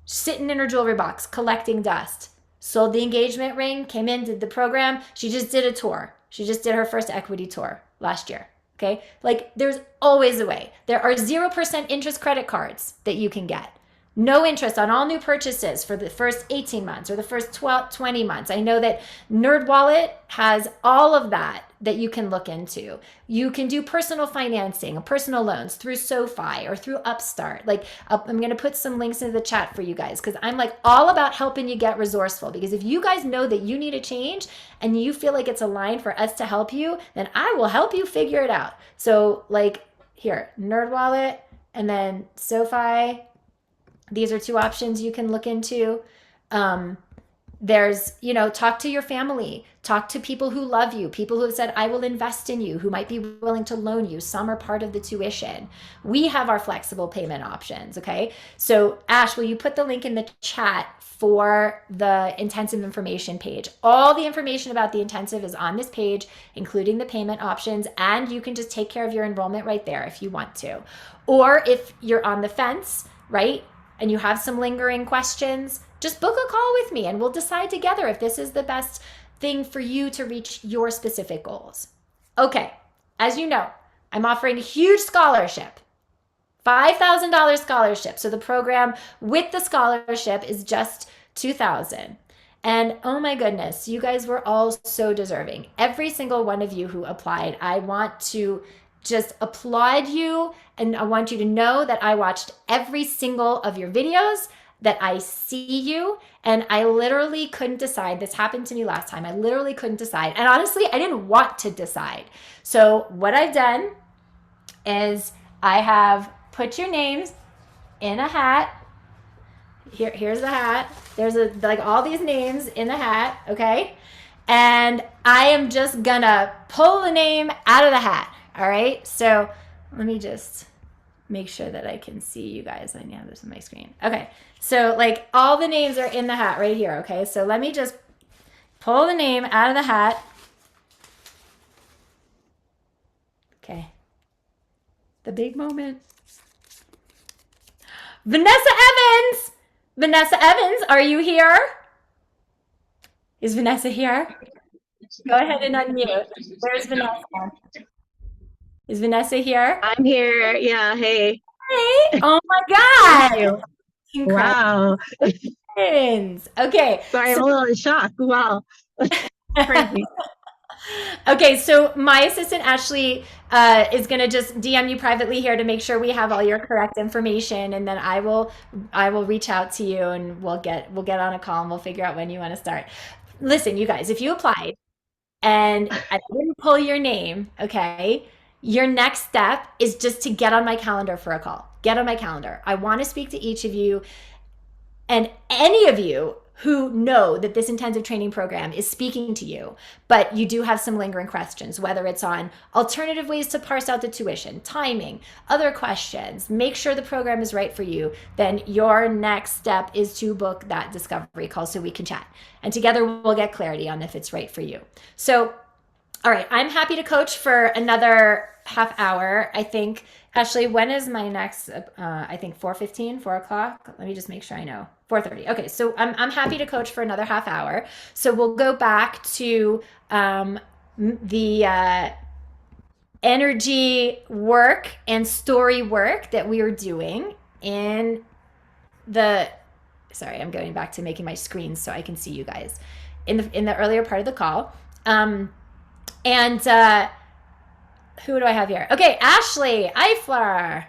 Sitting in her jewelry box, collecting dust. Sold the engagement ring, came in, did the program. She just did a tour. She just did her first equity tour last year. Okay. Like, there's always a way. There are 0% interest credit cards that you can get. No interest on all new purchases for the first 18 months or the first 20 months. I know that NerdWallet has all of that you can look into. You can do personal financing, personal loans through SoFi or through Upstart. Like, I'm going to put some links into the chat for you guys, because I'm like all about helping you get resourceful. Because if you guys know that you need a change and you feel like it's aligned for us to help you, then I will help you figure it out. So like here, NerdWallet and then SoFi. These are two options you can look into. There's, talk to your family, talk to people who love you, people who have said, I will invest in you, who might be willing to loan you. Some are part of the tuition. We have our flexible payment options, okay? So Ash, will you put the link in the chat for the intensive information page? All the information about the intensive is on this page, including the payment options, and you can just take care of your enrollment right there if you want to. Or if you're on the fence, right, and you have some lingering questions, just book a call with me and we'll decide together if this is the best thing for you to reach your specific goals. Okay, as you know, I'm offering a huge scholarship, $5,000 scholarship. So the program with the scholarship is just $2,000. And oh my goodness, you guys were all so deserving. Every single one of you who applied, I want to just applaud you, and I want you to know that I watched every single of your videos, that I see you, and I literally couldn't decide. This happened to me last time. I literally couldn't decide. And honestly, I didn't want to decide. So what I've done is I have put your names in a hat. Here's the hat. There's like all these names in the hat, okay? And I am just gonna pull the name out of the hat. All right, so let me just make sure that I can see you guys. I have this on my screen. Okay, so like all the names are in the hat right here, okay? So let me just pull the name out of the hat. Okay, the big moment. Vanessa Evans! Vanessa Evans, are you here? Is Vanessa here? Go ahead and unmute. Where's Vanessa? Is Vanessa here? I'm here. Yeah. Hey. Hey. Oh my God. Wow. Okay. Sorry, I'm a little in shock. Wow. Crazy. Okay, so my assistant Ashley is going to just DM you privately here to make sure we have all your correct information, and then I will reach out to you and we'll get on a call and we'll figure out when you want to start. Listen, you guys, if you applied and I didn't pull your name, okay, your next step is just to get on my calendar for a call. Get on my calendar. I want to speak to each of you, and any of you who know that this intensive training program is speaking to you, but you do have some lingering questions, whether it's on alternative ways to parse out the tuition, timing, other questions, make sure the program is right for you, then your next step is to book that discovery call so we can chat. And together we'll get clarity on if it's right for you. So, all right, I'm happy to coach for another half hour. I think, Ashley, when is my next, I think 4:15, 4 o'clock? Let me just make sure I know. 4:30. Okay, so I'm happy to coach for another half hour. So we'll go back to the energy work and story work that we were doing in the, sorry, I'm going back to making my screen so I can see you guys. in the earlier part of the call. And who do I have here? Okay, Ashley Eifler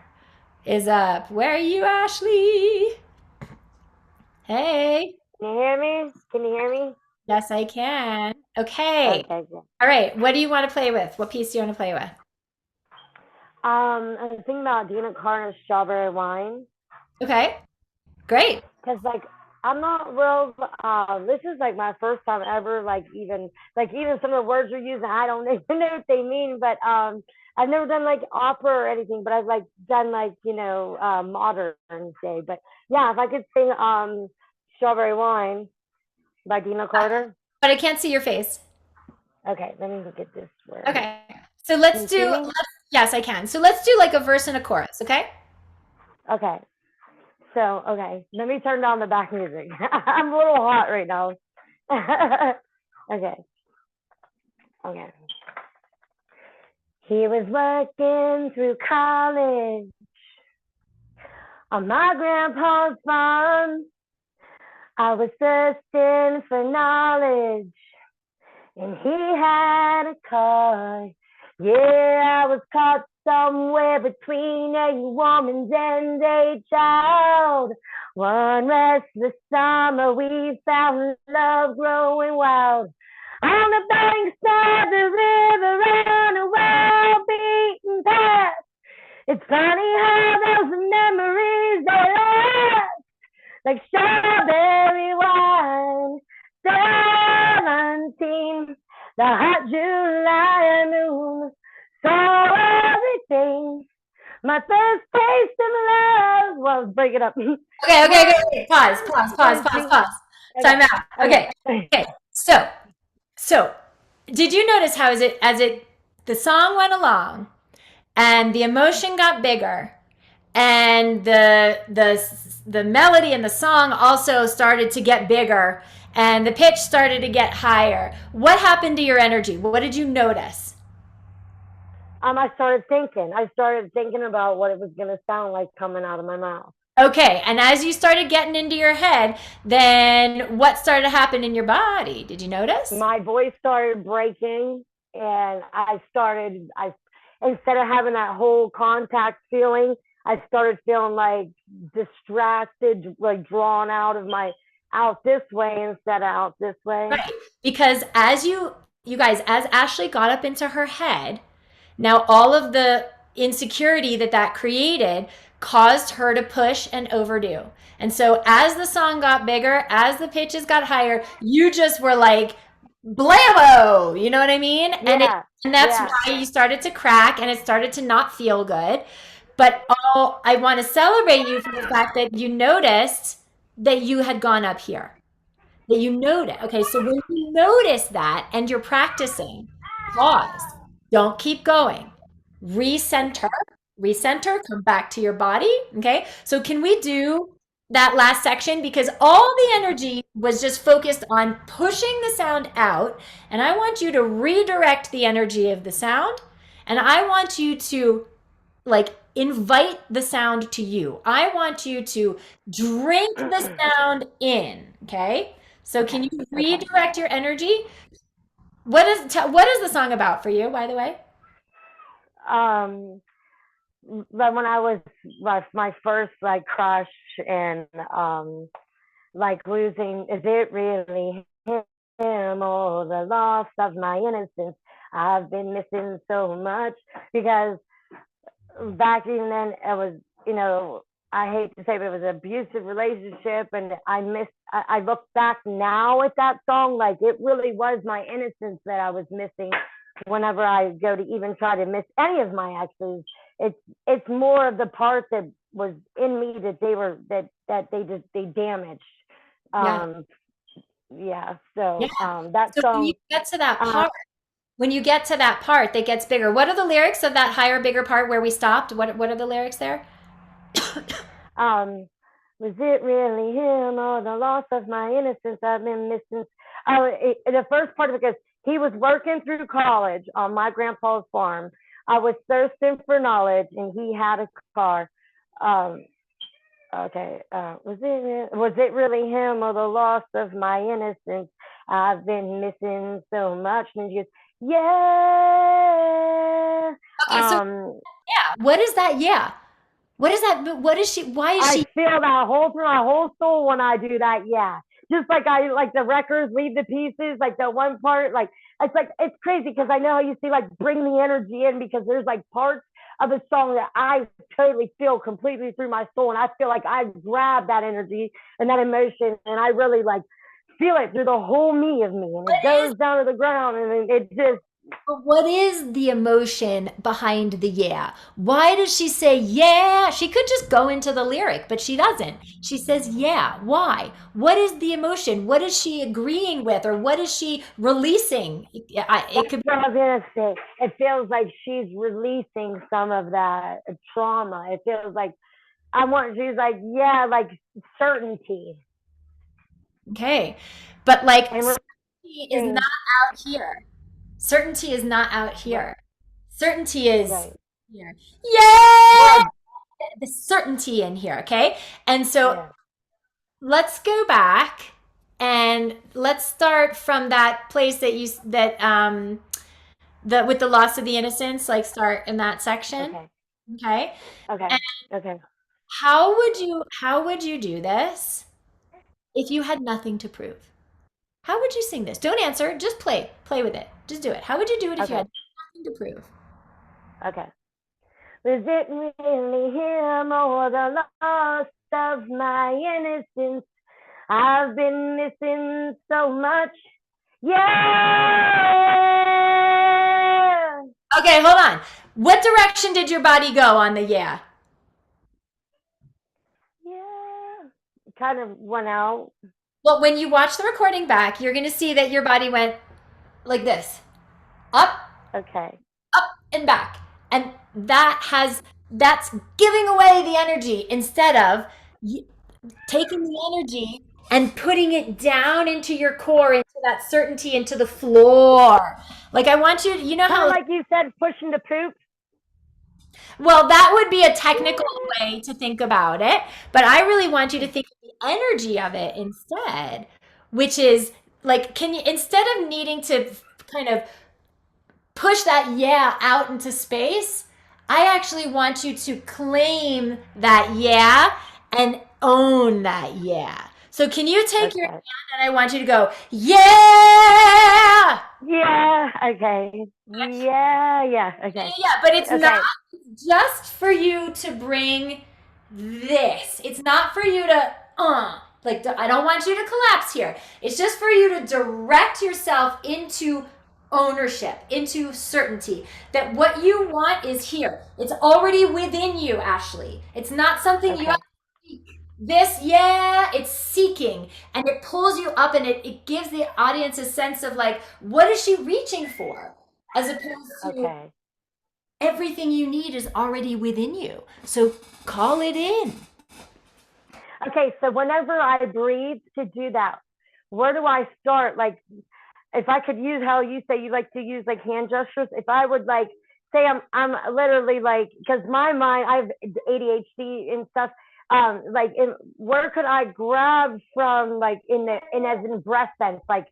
is up. Where are you, Ashley? Hey. Can you hear me? Can you hear me? Yes, I can. Okay. Okay, good. All right. What do you want to play with? What piece do you want to play with? I'm thinking about Dina Carter's Strawberry Wine. Okay. Great. Cause like I'm not real. This is like my first time ever. Even some of the words we're using, I don't even know what they mean. But I've never done like opera or anything. But I've like done like modern day. But yeah, if I could sing Strawberry Wine by Dina Carter. But I can't see your face. Okay, let me look at this word. Okay. So let's do. Yes, I can. So let's do like a verse and a chorus. Okay. Okay. So, okay, let me turn down the back music. I'm a little hot right now. Okay. He was working through college on my grandpa's farm. I was thirsting for knowledge, and he had a car. Yeah, I was caught somewhere between a woman and a child. One restless summer, we found love growing wild. On the banks of the river, on a well-beaten path. It's funny how those memories they last, like strawberry wine. 17, the hot July noon, saw everything. My first taste of love. Well, break it up. Okay. Pause. Time out. Okay. So did you notice how the song went along and the emotion got bigger and the melody and the song also started to get bigger and the pitch started to get higher? What happened to your energy? What did you notice? I started thinking about what it was going to sound like coming out of my mouth. Okay, and as you started getting into your head, then what started to happen in your body? Did you notice? My voice started breaking, and instead of having that whole contact feeling, I started feeling like distracted, like drawn out this way instead of out this way. Right, because as you guys, as Ashley got up into her head, now all of the insecurity that created caused her to push and overdo. And so as the song got bigger, as the pitches got higher, you just were like blammo, you know what I mean? Yeah. And that's why you started to crack and it started to not feel good. But I want to celebrate you for the fact that you noticed that you had gone up here. That you noted. Okay, so when you notice that and you're practicing, pause. Don't keep going. Recenter, come back to your body. Okay, so can we do that last section? Because all the energy was just focused on pushing the sound out. And I want you to redirect the energy of the sound. And I want you to invite the sound to you. I want you to drink the sound in. Okay, so can you redirect your energy? What is the song about for you, by the way? But when I was my first crush and losing, is it really him or the loss of my innocence? I've been missing so much because back even then it was, I hate to say, but it was an abusive relationship, and I look back now at that song like it really was my innocence that I was missing. Whenever I go to even try to miss any of my exes, it's more of the part that was in me that they damaged. That so song. when you get to that part, that gets bigger. What are the lyrics of that higher, bigger part where we stopped? What are the lyrics there? Was it really him or the loss of my innocence I've been missing? The first part of it, because he was working through college on my grandpa's farm. I was thirsting for knowledge, and he had a car. Was it really him or the loss of my innocence I've been missing so much. And she goes, yeah. Okay, so yeah, what is that? Yeah. What is that? What is she? Why is I she? feel that whole through my whole soul when I do that. Yeah. Just like I like the records, leave the pieces, like the one part, like it's crazy because I know how you see like bring the energy in because there's like parts of the song that I totally feel completely through my soul. And I feel like I grab that energy and that emotion and I really like feel it through the whole me of me. And it goes down to the ground and it just But what is the emotion behind the yeah? Why does she say yeah? She could just go into the lyric, but she doesn't. She says yeah. Why? What is the emotion? What is she agreeing with, or what is she releasing? It could what I was gonna say. It feels like she's releasing some of that trauma. It feels like she's like, yeah, like certainty. okay, but like And certainty is not out here. Certainty is not out here. Certainty is right. here. Yeah, the certainty in here. Okay, and so. Yeah. Let's go back and let's start from that place that the with the loss of the innocence, like start in that section. Okay. Okay. Okay. And Okay. how would you do this if you had nothing to prove? How would you sing this? Don't answer, just play. Play with it. Just do it. How would you do it if you had nothing to prove? Okay. Was it really him or the loss of my innocence? I've been missing so much. Yeah. Okay, hold on. What direction did your body go on the yeah? Yeah. It kind of went out. Well, when you watch the recording back, you're going to see that your body went like this. Up, Okay. up and back. And that's giving away the energy instead of taking the energy and putting it down into your core, into that certainty, into the floor. Like I want you, you know Kind how of like you said, pushing the poop. well, that would be a technical way to think about it, but I really want you to think of the energy of it instead, which is like, can you, instead of needing to kind of push that yeah out into space, I actually want you to claim that yeah and own that yeah. So can you take your hand and I want you to go, yeah! Yeah. Okay. Yeah. Yeah. Okay. Yeah, but it's not just for you to bring this. It's not for you to, like, I don't want you to collapse here. It's just for you to direct yourself into ownership, into certainty that what you want is here. It's already within you, Ashley. It's not something you have to seek. This, yeah, it's seeking and it pulls you up and it gives the audience a sense of like, what is she reaching for? As opposed to everything you need is already within you. So call it in. Okay, so whenever I breathe to do that, where do I start? Like, if I could use how you say you like to use like hand gestures, if I would like say I'm literally like, because my mind, I have ADHD and stuff. Like, where could I grab from, like in as in breath sense, like,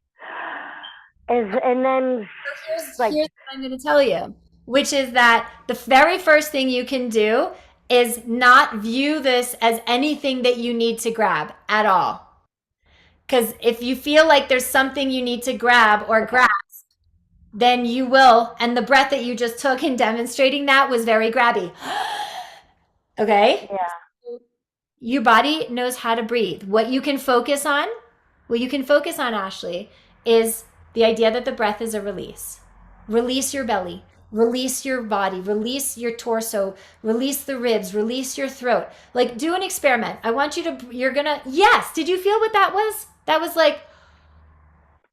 and then Here's what I'm going to tell you, which is that the very first thing you can do is not view this as anything that you need to grab at all. Because if you feel like there's something you need to grab or grasp, then you will. And the breath that you just took in demonstrating that was very grabby. Okay? Yeah. Your body knows how to breathe. What you can focus on, Ashley, is the idea that the breath is a release. Release your belly, release your body, release your torso, release the ribs, release your throat. Like, do an experiment. I want you to, yes. Did you feel what that was? That was like,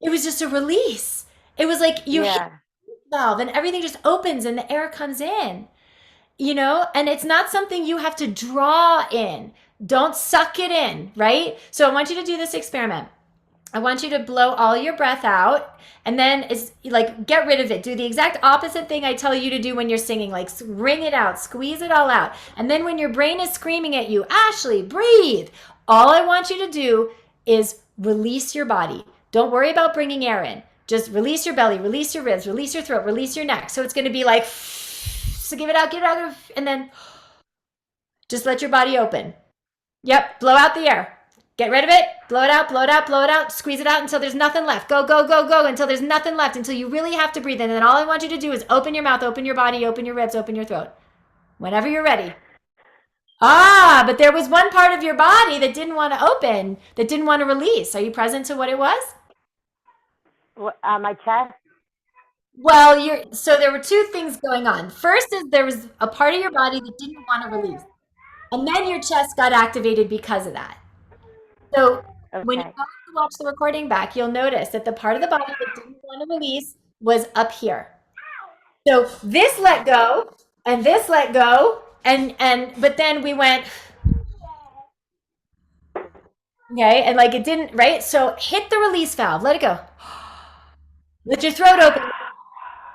it was just a release. It was like you hit the valve and everything just opens and the air comes in, and it's not something you have to draw in. Don't suck it in, right? So I want you to do this experiment. I want you to blow all your breath out and then it's like, get rid of it. Do the exact opposite thing I tell you to do when you're singing, like wring it out, squeeze it all out. And then when your brain is screaming at you, Ashley, breathe. All I want you to do is release your body. Don't worry about bringing air in. Just release your belly, release your ribs, release your throat, release your neck. So it's going to be like, so give it out, and then just let your body open. Yep, blow out the air. Get rid of it, blow it out, blow it out, blow it out, squeeze it out until there's nothing left. Go, go, go, go until there's nothing left, until you really have to breathe. And then all I want you to do is open your mouth, open your body, open your ribs, open your throat. Whenever you're ready. Ah, but there was one part of your body that didn't want to open, that didn't want to release. Are you present to what it was? My chest. Well, so there were two things going on. First is there was a part of your body that didn't want to release. And then your chest got activated because of that. So when you Okay. go to watch the recording back, you'll notice that the part of the body that didn't want to release was up here. So this let go and this let go, but then we went, okay, and like it didn't, right? So hit the release valve, let it go. Let your throat open.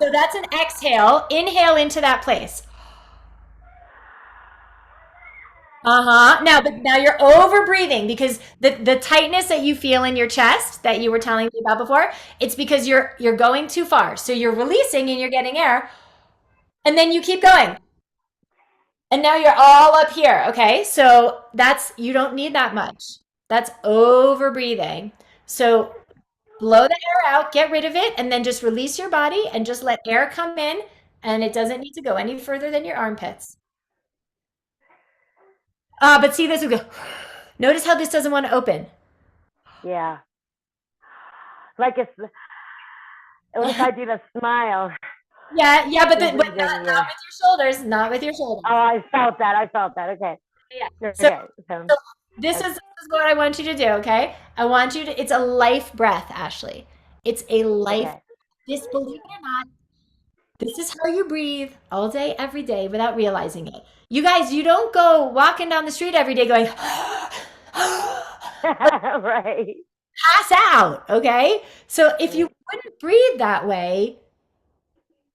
So that's an exhale. Inhale into that place. Now you're over breathing because the tightness that you feel in your chest that you were telling me about before, it's because you're going too far. So you're releasing and you're getting air, and then you keep going. And now you're all up here, okay? So you don't need that much. That's over breathing. So blow the air out, get rid of it, and then just release your body and just let air come in, and it doesn't need to go any further than your armpits. But see, this will go. Notice how this doesn't want to open. Yeah. Like if I do the smile. Yeah, but not Breathing, with yeah. your shoulders, not with your shoulders. Oh, I felt that. Okay. Yeah. Okay. So this is what I want you to do, okay? I want you to, it's a life breath, Ashley. It's a life. Okay. This, believe it or not, this is how you breathe all day, every day without realizing it. You guys, you don't go walking down the street every day going, Right. pass out, okay? So if you wouldn't breathe that way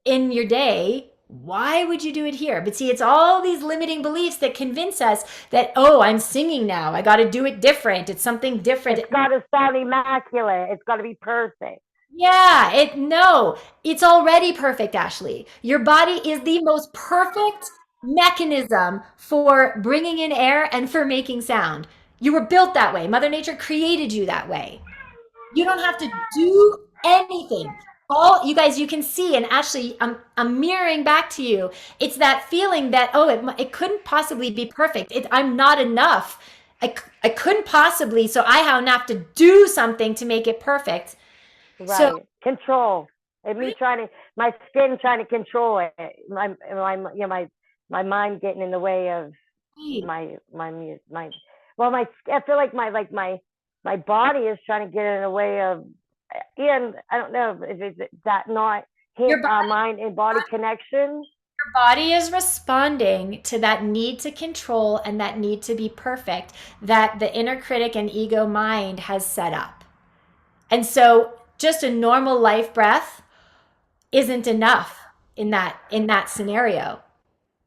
in your day, why would you do it here? But see, it's all these limiting beliefs that convince us that, oh, I'm singing now. I got to do it different. It's something different. It's got to sound immaculate. It's got to be perfect. Yeah, no, it's already perfect, Ashley. Your body is the most perfect mechanism for bringing in air and for making sound. You were built that way. Mother Nature created you that way. You don't have to do anything. All you guys, you can see, and Ashley, I'm mirroring back to you. It's that feeling that, oh, it couldn't possibly be perfect. I'm not enough. I couldn't possibly, so I have to do something to make it perfect. Right. So, control. And me my skin trying to control it. My mind getting in the way of I feel like my body is trying to get in the way of, and I don't know if it's that not mind and body connection. Your body is responding to that need to control and that need to be perfect that the inner critic and ego mind has set up. And so just a normal life breath isn't enough in that scenario,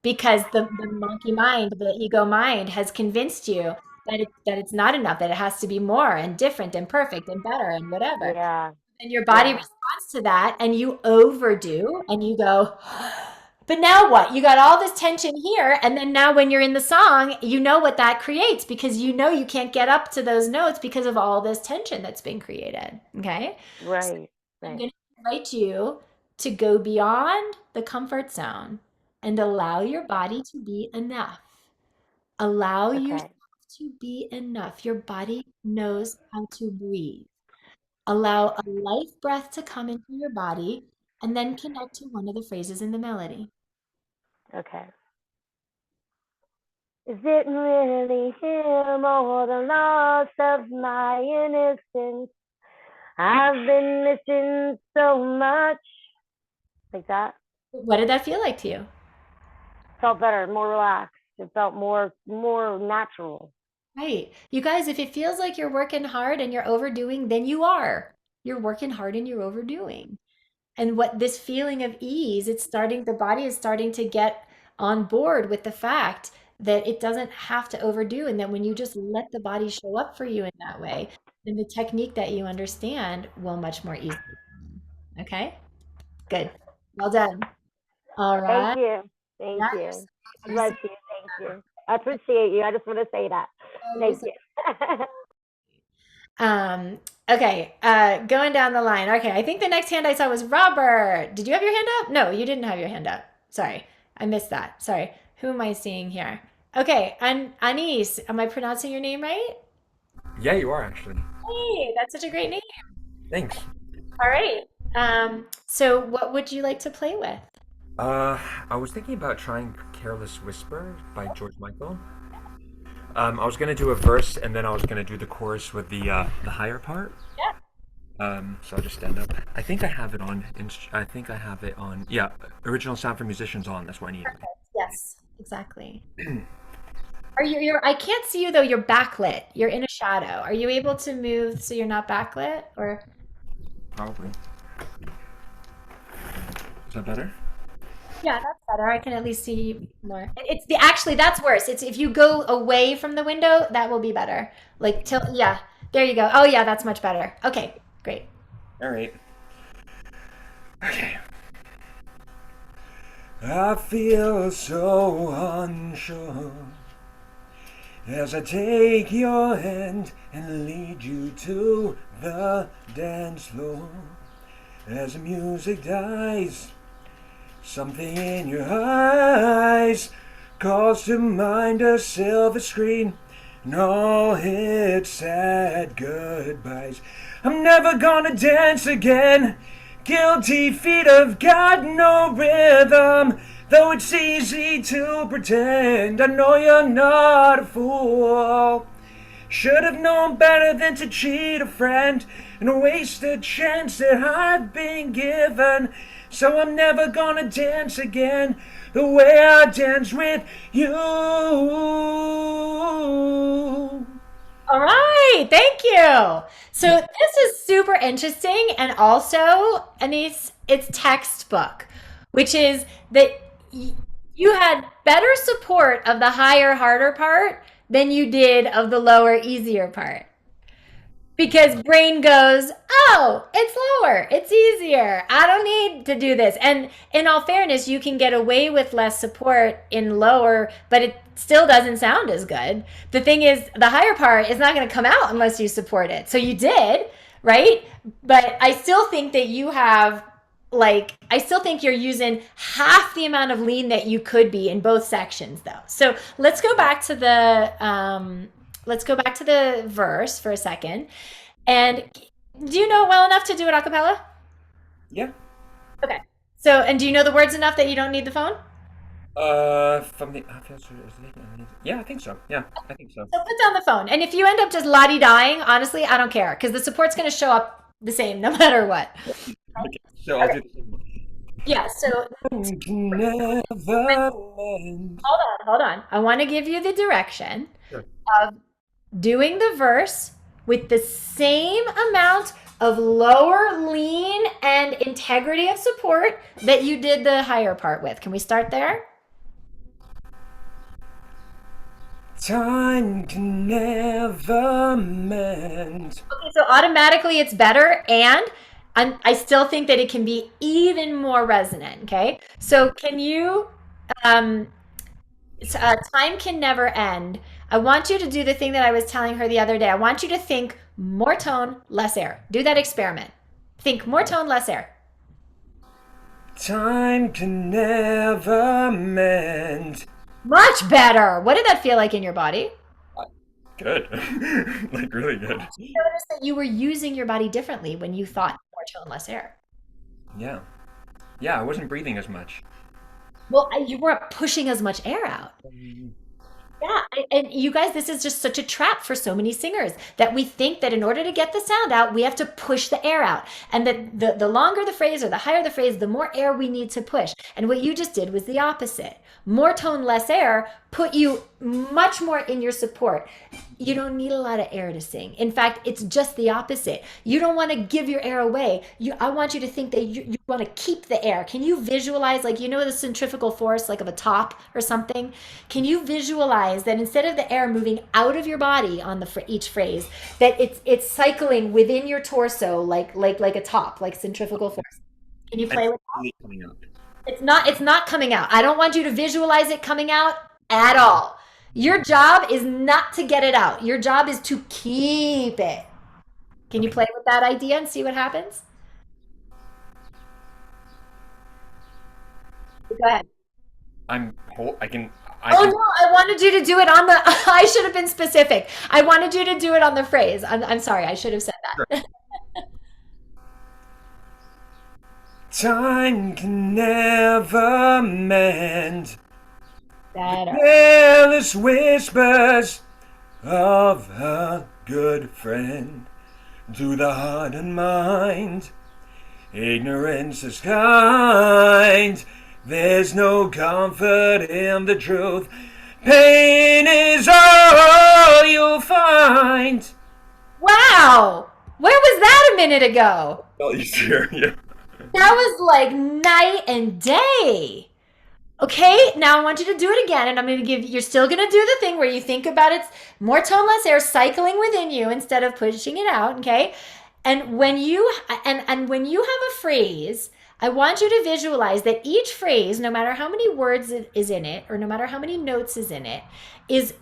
because the monkey mind, the ego mind, has convinced you that it's not enough, that it has to be more and different and perfect and better and whatever. Yeah. And your body responds to that, and you overdo, and you go, but now what? You got all this tension here, and then now when you're in the song, you know what that creates, because you know you can't get up to those notes because of all this tension that's been created. Okay? Right. So I'm going to invite you to go beyond the comfort zone and allow your body to be enough. Allow yourself to be enough. Your body knows how to breathe. Allow a life breath to come into your body, and then connect to one of the phrases in the melody. Okay. Is it really him or the loss of my innocence? I've been missing so much. Like that. What did that feel like to you? Felt better, more relaxed. It felt more natural. Right. You guys, if it feels like you're working hard and you're overdoing, then you are. You're working hard and you're overdoing. And what this feeling of ease, the body is starting to get on board with the fact that it doesn't have to overdo, and that when you just let the body show up for you in that way, And the technique that you understand will much more easily. Okay, good. Well done. All Thank right. you. Thank Yeah, you. God you're so, bless you. Thank you. I appreciate you. I just want to say that. oh, you're Thank so you. okay, going down the line. Okay, I think the next hand I saw was Robert. Did you have your hand up? No, you didn't have your hand up. Sorry, I missed that. Sorry. Who am I seeing here? Okay, Anis, am I pronouncing your name right? Yeah, you are actually. Hey, that's such a great name. Thanks. All right. So what would you like to play with? Uh, I was thinking about trying Careless Whisper by George Michael. I was gonna do a verse and then I was gonna do the chorus with the higher part. Yeah. So I'll just stand up. I think I have it on. I think I have it on. Yeah, original sound for musicians on. That's what I need. Yes, exactly. Are you're I can't see you though, you're backlit. You're in a shadow. Are you able to move so you're not backlit or Probably. Is that better? yeah, that's better. I can at least see you more. It's the actually that's worse. It's if you go away from the window, that will be better. Like till yeah, there you go. Oh yeah, that's much better. Okay, great. All right. Okay. I feel so unsure as I take your hand and lead you to the dance floor. As the music dies, something in your eyes calls to mind a silver screen and all its sad goodbyes. I'm never gonna dance again. Guilty feet have got no rhythm, though it's easy to pretend. I know you're not a fool. Should have known better than to cheat a friend and waste a chance that I've been given. So I'm never gonna dance again the way I dance with you. All right, thank you. So this is super interesting, and also, Anise, it's textbook, which is that you had better support of the higher, harder part than you did of the lower, easier part. Because brain goes, oh, it's lower, it's easier. I don't need to do this. And in all fairness, you can get away with less support in lower, but it still doesn't sound as good. The thing is, the higher part is not going to come out unless you support it. So you did, right? But I still think that you have I still think you're using half the amount of lean that you could be in both sections though. So let's go back to the verse for a second. And do you know it well enough to do it a cappella? Yeah. Okay. So, and do you know the words enough that you don't need the phone? From the yeah, I think so. Yeah, I think so. So put down the phone. And if you end up just la-di-dying, honestly, I don't care because the support's going to show up the same no matter what. Okay, so I'll do the same one. Yeah, so Never meant. hold on. I want to give you the direction Sure. of doing the verse with the same amount of lower lean and integrity of support that you did the higher part with. Can we start there? Time can never mend. Okay, so automatically it's better, and I still think that it can be even more resonant. Okay, so can you time can never end. I want you to do the thing that I was telling her the other day. I want you to think more tone, less air. Do that experiment. Think more tone, less air. Time can never mend. Much better. What did that feel like in your body? Good. Like really good. You notice that you were using your body differently when you thought more tone, less air. Yeah. Yeah, I wasn't breathing as much. Well, you weren't pushing as much air out. Yeah, and you guys, this is just such a trap for so many singers that we think that in order to get the sound out, we have to push the air out. And that the longer the phrase or the higher the phrase, the more air we need to push. And what you just did was the opposite. More tone, less air put you much more in your support. You don't need a lot of air to sing. In fact, it's just the opposite. You don't want to give your air away. I want you to think that you want to keep the air. Can you visualize, like, the centrifugal force, like of a top or something? Can you visualize that instead of the air moving out of your body on each phrase, that it's cycling within your torso, like a top, like centrifugal force? Can you play with that? Coming out. It's not coming out. I don't want you to visualize it coming out at all. Your job is not to get it out. Your job is to keep it. Can you play with that idea and see what happens? Go ahead. I can. Oh no, I wanted you to do it on the I should have been specific. I wanted you to do it on the phrase. I'm sorry. I should have said that. Time can never mend Better. careless whispers of a good friend to the heart and mind. Ignorance is kind. There's no comfort in the truth. Pain is all you'll find. Wow. Where was that a minute ago? Oh, you sure? Yeah. That was like night and day. Okay, now I want you to do it again, and you're still going to do the thing where you think about it's more tone, less air cycling within you instead of pushing it out, okay? And when you when you have a phrase, I want you to visualize that each phrase, no matter how many words is in it, or no matter how many notes is in it, is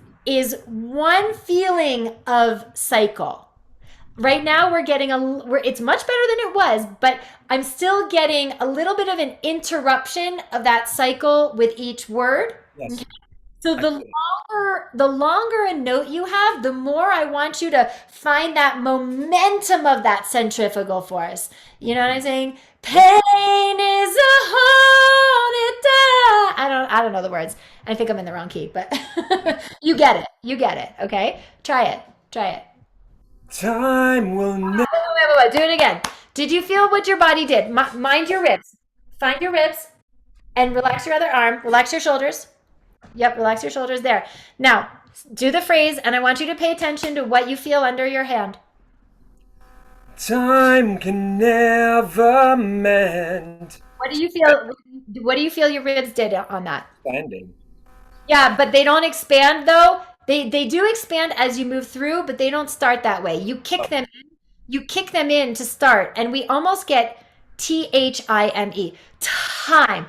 one feeling of cycle. Right now it's much better than it was, but I'm still getting a little bit of an interruption of that cycle with each word. Yes. Okay? So the longer a note you have, the more I want you to find that momentum of that centrifugal force. You know what I'm saying? Pain is a haunted down. I don't know the words. I think I'm in the wrong key, but you get it. You get it. Okay? Try it. Time will never. Wait. Do it again. Did you feel what your body did? Mind your ribs. Find your ribs and relax your other arm. Relax your shoulders. Yep, relax your shoulders there. Now, do the phrase, and I want you to pay attention to what you feel under your hand. Time can never mend. What do you feel? What do you feel your ribs did on that? Standing. Yeah, but they don't expand though. They do expand as you move through, but they don't start that way. You kick them in. You kick them in to start, and we almost get THIME. Time.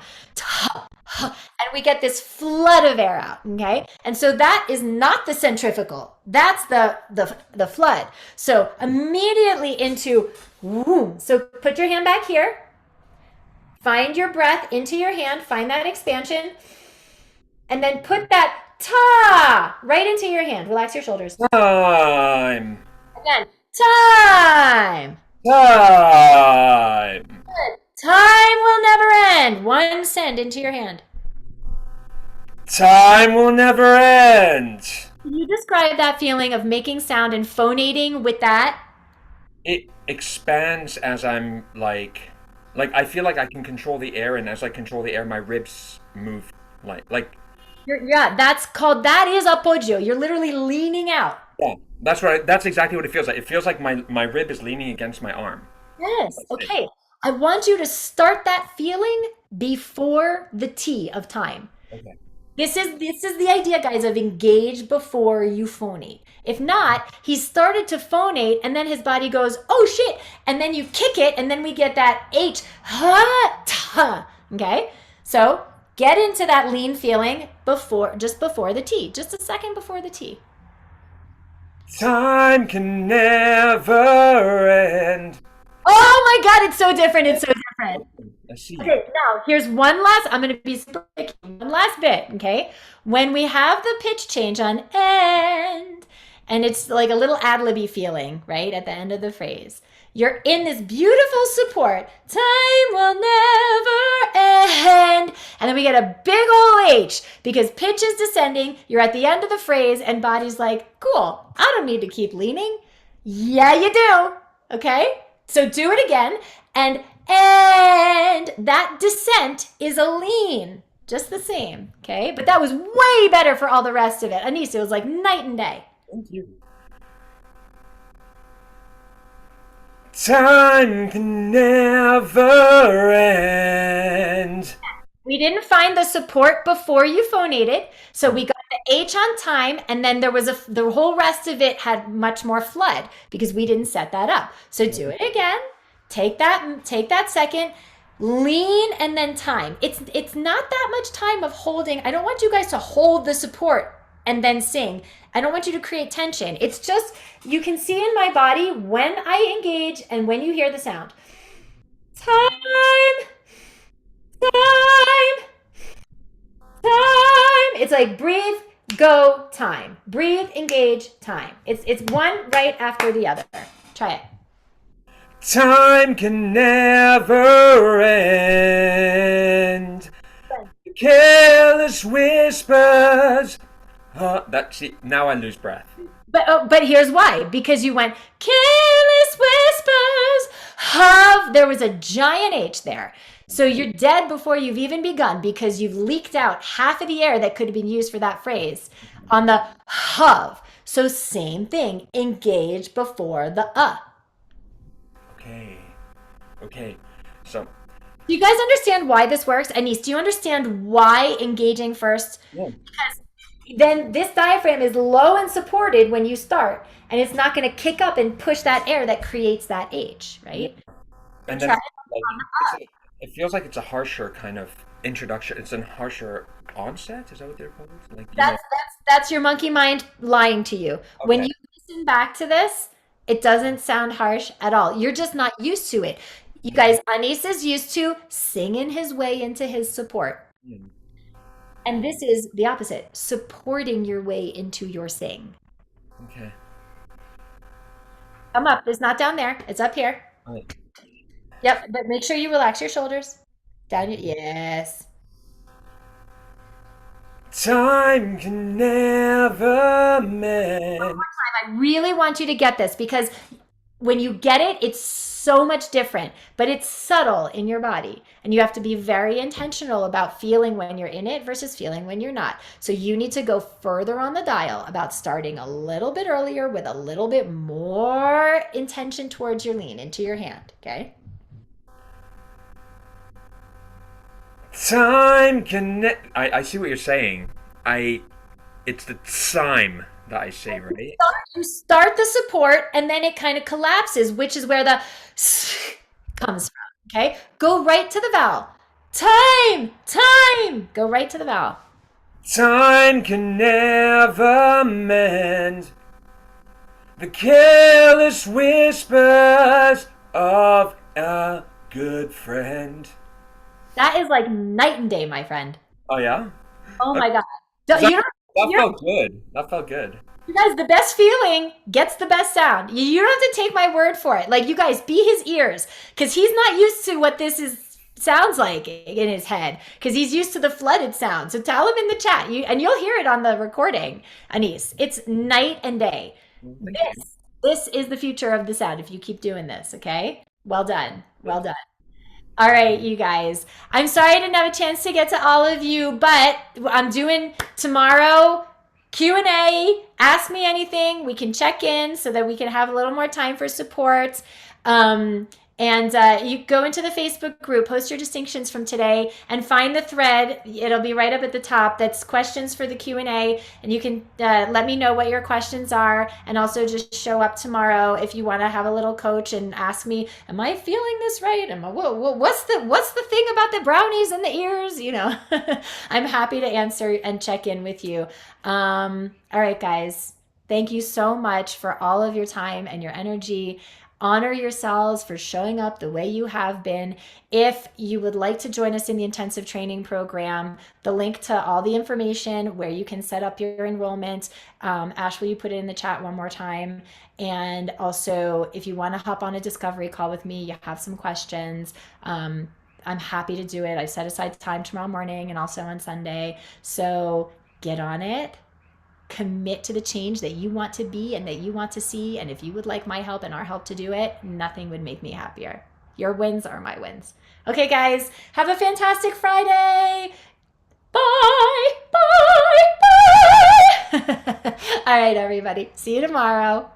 And we get this flood of air out, okay? And so that is not the centrifugal. That's the flood. So immediately into whoom. So put your hand back here. Find your breath into your hand. Find that expansion. And then put that ta right into your hand. Relax your shoulders. Time. Again. Time. Time. Good. Time will never end. One send into your hand. Time will never end. Can you describe that feeling of making sound and phonating with that? It expands as I'm like I feel like I can control the air, and as I control the air, my ribs move like. That is apoggio. You're literally leaning out. Yeah, that's exactly what it feels like. It feels like my rib is leaning against my arm. Yes. Okay. I want you to start that feeling before the T of time. Okay. This is the idea, guys, of engage before you phonate. If not, he started to phonate and then his body goes, oh shit, and then you kick it and then we get that H, ha, ta. Okay? So get into that lean feeling just before the T, just a second before the T. Time can never end. Oh my God, it's so different. It's so different. I see. Okay, now here's I'm going to be super picky. One last bit, okay? When we have the pitch change on end, and it's like a little ad-libby feeling, right, at the end of the phrase, you're in this beautiful support. Time will never end. And then we get a big ol' H because pitch is descending. You're at the end of the phrase, and body's like, cool, I don't need to keep leaning. Yeah, you do. Okay? So do it again, and that descent is a lean. just the same. Okay. But that was way better for all the rest of it. Anissa, it was like night and day. Thank you. Time can never end. We didn't find the support before you phonated, so we got the H on time, and then there was the whole rest of it had much more flood because we didn't set that up. So do it again. Take that second, lean, and then time. It's not that much time of holding. I don't want you guys to hold the support and then sing. I don't want you to create tension. It's just you can see in my body when I engage and when you hear the sound. Time. Time. Time. It's like breathe, go, time. Breathe, engage, time. It's one right after the other. Try it. Time can never end. Careless whispers. Now I lose breath. But here's why. Because you went careless whispers of. There was a giant H there. So you're dead before you've even begun because you've leaked out half of the air that could have been used for that phrase on the of. So same thing. Engage before the Okay. So. Do you guys understand why this works? Anise, do you understand why engaging first? Yeah. Because then this diaphragm is low and supported when you start, and it's not going to kick up and push that air that creates that H, right? And then it feels like it's a harsher kind of introduction. It's a harsher onset. Is that what they're called? Like that's your monkey mind lying to you. Okay. When you listen back to this, it doesn't sound harsh at all. You're just not used to it. You guys, Anis is used to singing his way into his support. And this is the opposite, supporting your way into your sing. Okay. Come up. It's not down there. It's up here. Right. Yep, but make sure you relax your shoulders. Down your, yes. Time can never mend. One more time. I really want you to get this because when you get it, it's so much different, but it's subtle in your body. And you have to be very intentional about feeling when you're in it versus feeling when you're not. So you need to go further on the dial about starting a little bit earlier with a little bit more intention towards your lean into your hand, okay? Time can I see what you're saying. It's the time that I say, right? You start the support and then it kind of collapses, which is where the comes from, okay? Go right to the vowel. Time. Go right to the vowel. Time can never mend the careless whispers of a good friend. That is like night and day, my friend. Oh, yeah? Oh, my God. That felt good. That felt good. You guys, the best feeling gets the best sound. You don't have to take my word for it. Like, you guys, be his ears. Because he's not used to what this sounds like in his head. Because he's used to the flooded sound. So tell him in the chat. And you'll hear it on the recording, Anis. It's night and day. This is the future of the sound if you keep doing this, okay? Well done. Well done. All right, you guys. I'm sorry I didn't have a chance to get to all of you, but I'm doing tomorrow Q&A. Ask me anything. We can check in so that we can have a little more time for support. And you go into the Facebook group, post your distinctions from today, and find the thread. It'll be right up at the top. That's questions for the Q&A, and you can let me know what your questions are, and also just show up tomorrow if you want to have a little coach and ask me, am I feeling this right? What's the thing about the brownies and the ears? You know, I'm happy to answer and check in with you. All right, guys. Thank you so much for all of your time and your energy. Honor yourselves for showing up the way you have been. If you would like to join us in the intensive training program, the link to all the information where you can set up your enrollment, Ash, will you put it in the chat one more time? And also, if you want to hop on a discovery call with me, you have some questions, I'm happy to do it. I set aside time tomorrow morning and also on Sunday. So get on it. Commit to the change that you want to be and that you want to see. And if you would like my help and our help to do it, nothing would make me happier. Your wins are my wins. Okay, guys, have a fantastic Friday. All right, everybody. See you tomorrow.